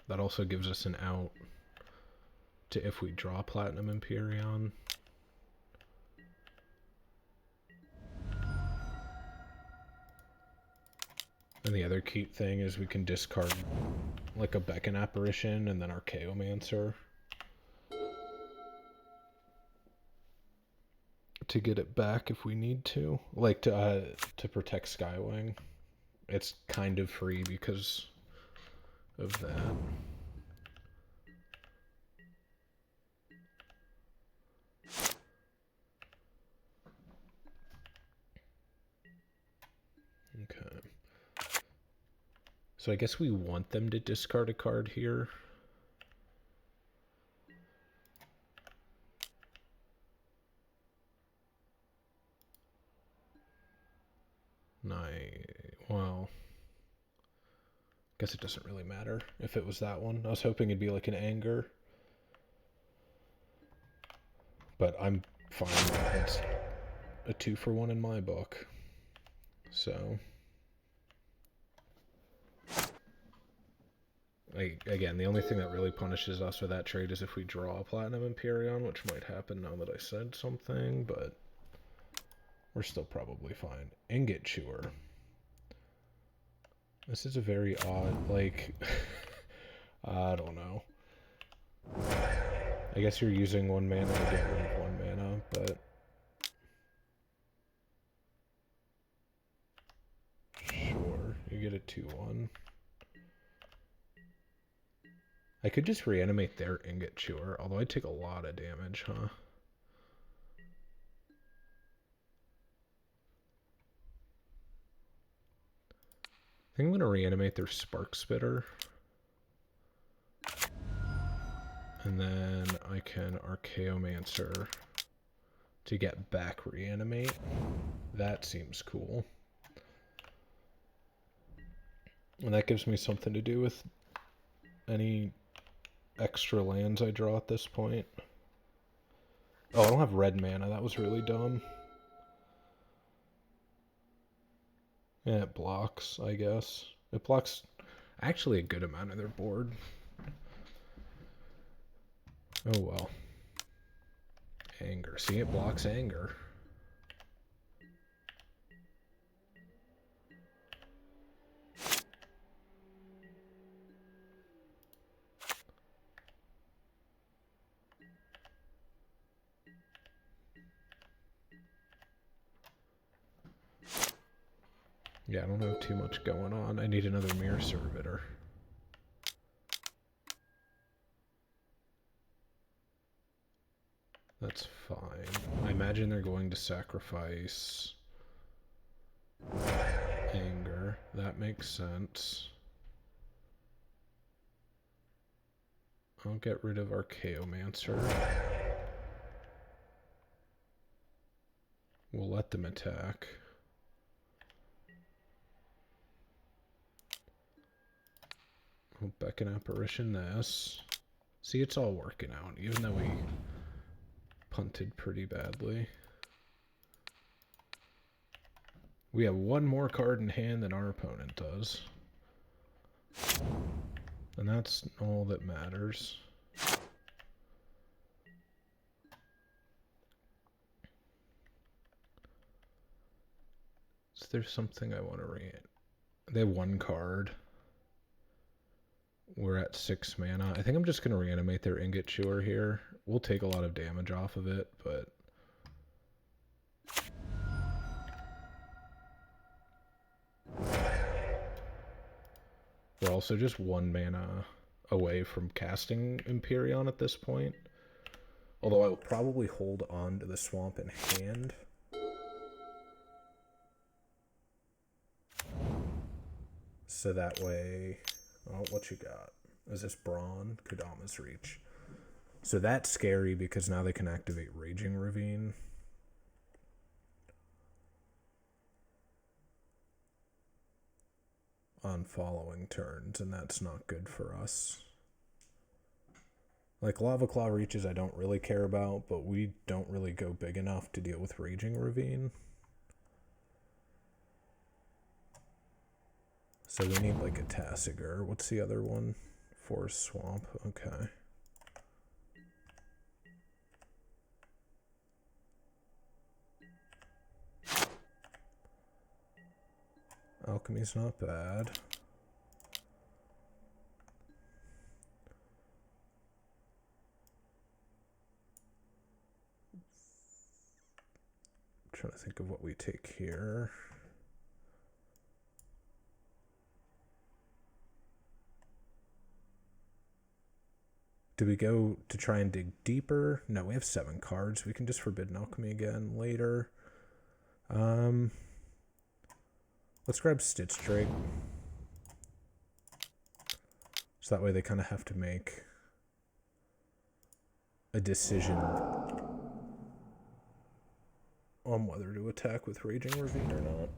That also gives us an out to if we draw Platinum Empyrean. And the other cute thing is we can discard like a Beacon Apparition and then our Chaomancer to get it back if we need to. Like to protect Skywing. It's kind of free because of that. Okay. So I guess we want them to discard a card here. Well, guess it doesn't really matter if it was that one. I was hoping it'd be like an Anger. But I'm fine. It's a 2-for-1 in my book. So again, the only thing that really punishes us with that trade is if we draw a Platinum Empyrean, which might happen now that I said something, but we're still probably fine. Ingot Chewer. This is a very odd, like, I don't know. I guess you're using 1 mana to get rid of 1 mana, but sure, you get a 2-1. I could just reanimate their Ingot Chewer, although I take a lot of damage, huh? I think I'm going to reanimate their Spark Spitter. And then I can Archaeomancer to get back Reanimate. That seems cool. And that gives me something to do with any extra lands I draw at this point. Oh, I don't have red mana. That was really dumb. Yeah, it blocks, I guess. It blocks actually a good amount of their board. Oh well. Anger. See, it blocks Anger. Yeah, I don't have too much going on. I need another Mirror Servitor. That's fine. I imagine they're going to sacrifice Anger. That makes sense. I'll get rid of Archaeomancer. We'll let them attack. We'll Beacon Apparition this. See, it's all working out, even though we punted pretty badly. We have one more card in hand than our opponent does. And that's all that matters. Is there something I want to read? They have one card. We're at 6 mana. I think I'm just going to reanimate their Ingot Chewer here. We'll take a lot of damage off of it, but... we're also just 1 mana away from casting Empyreon at this point. Although I will probably hold on to the swamp in hand. So that way... Oh, what you got? Is this Brawn? Kodama's Reach. So that's scary because now they can activate Raging Ravine. On following turns, and that's not good for us. Like, Lava Claw Reaches I don't really care about, but we don't really go big enough to deal with Raging Ravine. So we need, like, a Tasigur. What's the other one? Forest Swamp. Okay. Alchemy's not bad. Trying to think of what we take here. Do we go to try and dig deeper? No, we have 7 cards. We can just Forbidden Alchemy again later. Let's grab Stitch Drake. So that way they kind of have to make a decision on whether to attack with Raging Ravine or not.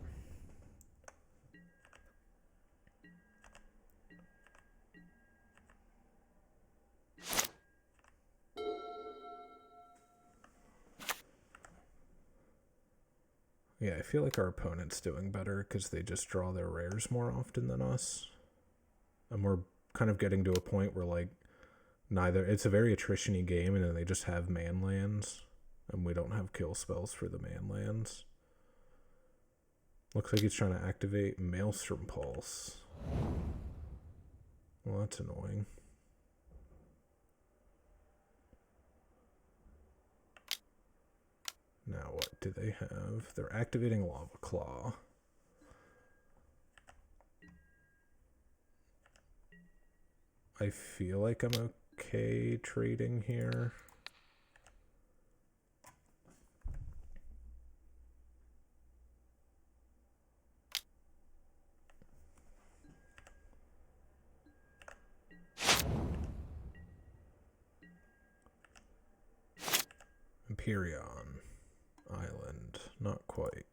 Yeah, I feel like our opponent's doing better because they just draw their rares more often than us. And we're kind of getting to a point where, like, it's a very attrition-y game, and then they just have man lands, and we don't have kill spells for the man lands. Looks like he's trying to activate Maelstrom Pulse. Well, that's annoying. Now what do they have? They're activating Lava Claw. I feel like I'm okay trading here. Empyreon. Island. Not quite.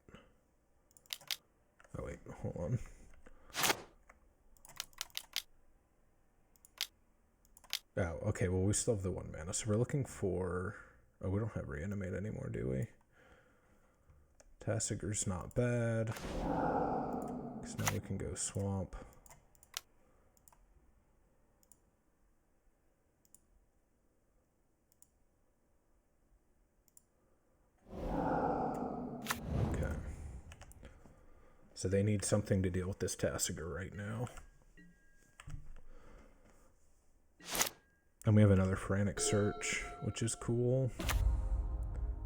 Oh wait, hold on. Oh, okay, well we still have the 1 mana, so we're looking for... Oh, we don't have Reanimate anymore, do we? Tasigur's not bad. Because now we can go Swamp. Okay. So they need something to deal with this Tasigur right now. And we have another Frantic Search, which is cool.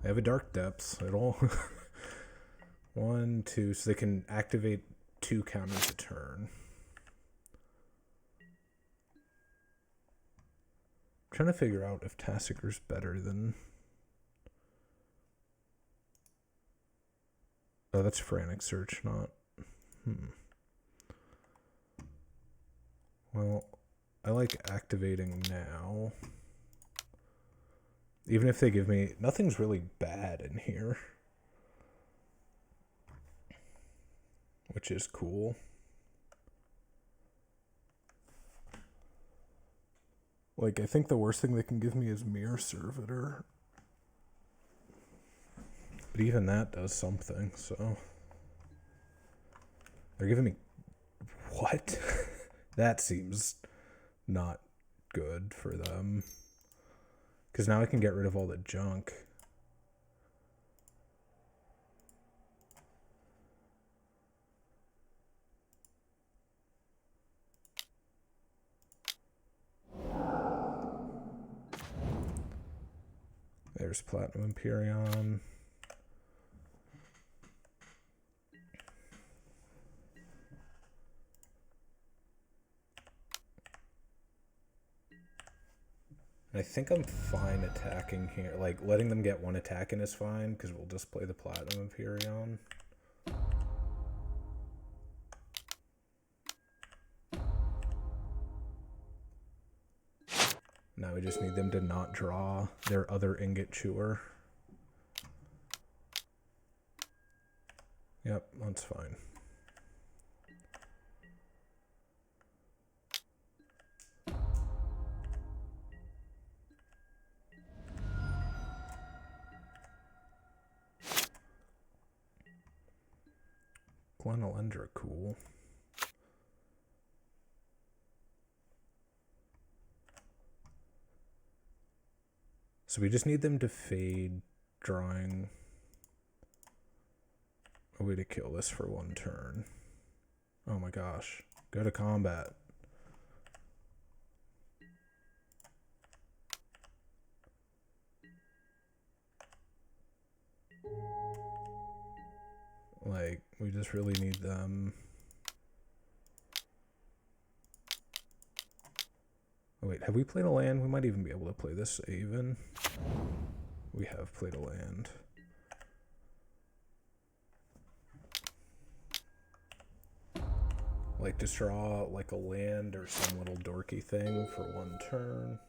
They have a Dark Depths at all. 1, 2, so they can activate 2 counters a turn. I'm trying to figure out if Tasigur's better than... Oh, that's Frantic Search, not... Well, I like activating now. Even if they give me... Nothing's really bad in here. Which is cool. Like, I think the worst thing they can give me is Mirror Servitor. But even that does something, so... They're giving me... What? That seems not good for them. Because now I can get rid of all the junk. There's Platinum Empyreon. And I think I'm fine attacking here. Like, letting them get one attack in is fine, because we'll just play the Platinum Empyrean. Now we just need them to not draw their other Ingot Chewer. Yep, that's fine. Glenelendra, cool. So we just need them to fade, drawing a way to kill this for one turn. Oh my gosh. Go to combat. Like, we just really need them. Oh wait, have we played a land? We might even be able to play this even. We have played a land. Like, just draw like a land or some little dorky thing for one turn.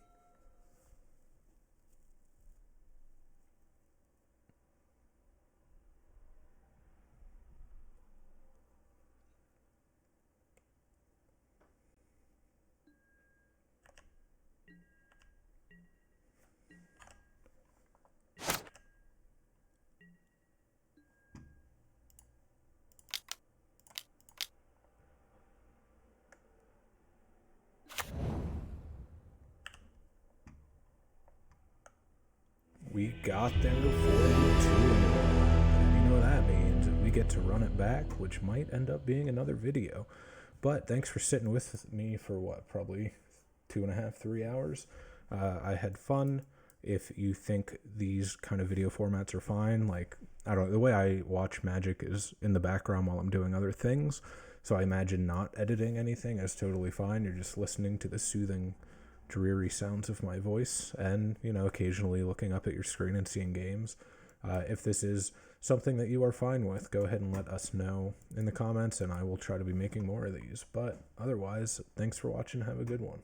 We got there 42 and you know what that means. We get to run it back, which might end up being another video. But thanks for sitting with me for what, probably 2.5, 3 hours. I had fun. If you think these kind of video formats are fine, like, I don't know, the way I watch Magic is in the background while I'm doing other things. So I imagine not editing anything is totally fine. You're just listening to the soothing, dreary sounds of my voice and, you know, occasionally looking up at your screen and seeing games. If this is something that you are fine with, go ahead and let us know in the comments and I will try to be making more of these. But otherwise, thanks for watching. Have a good one.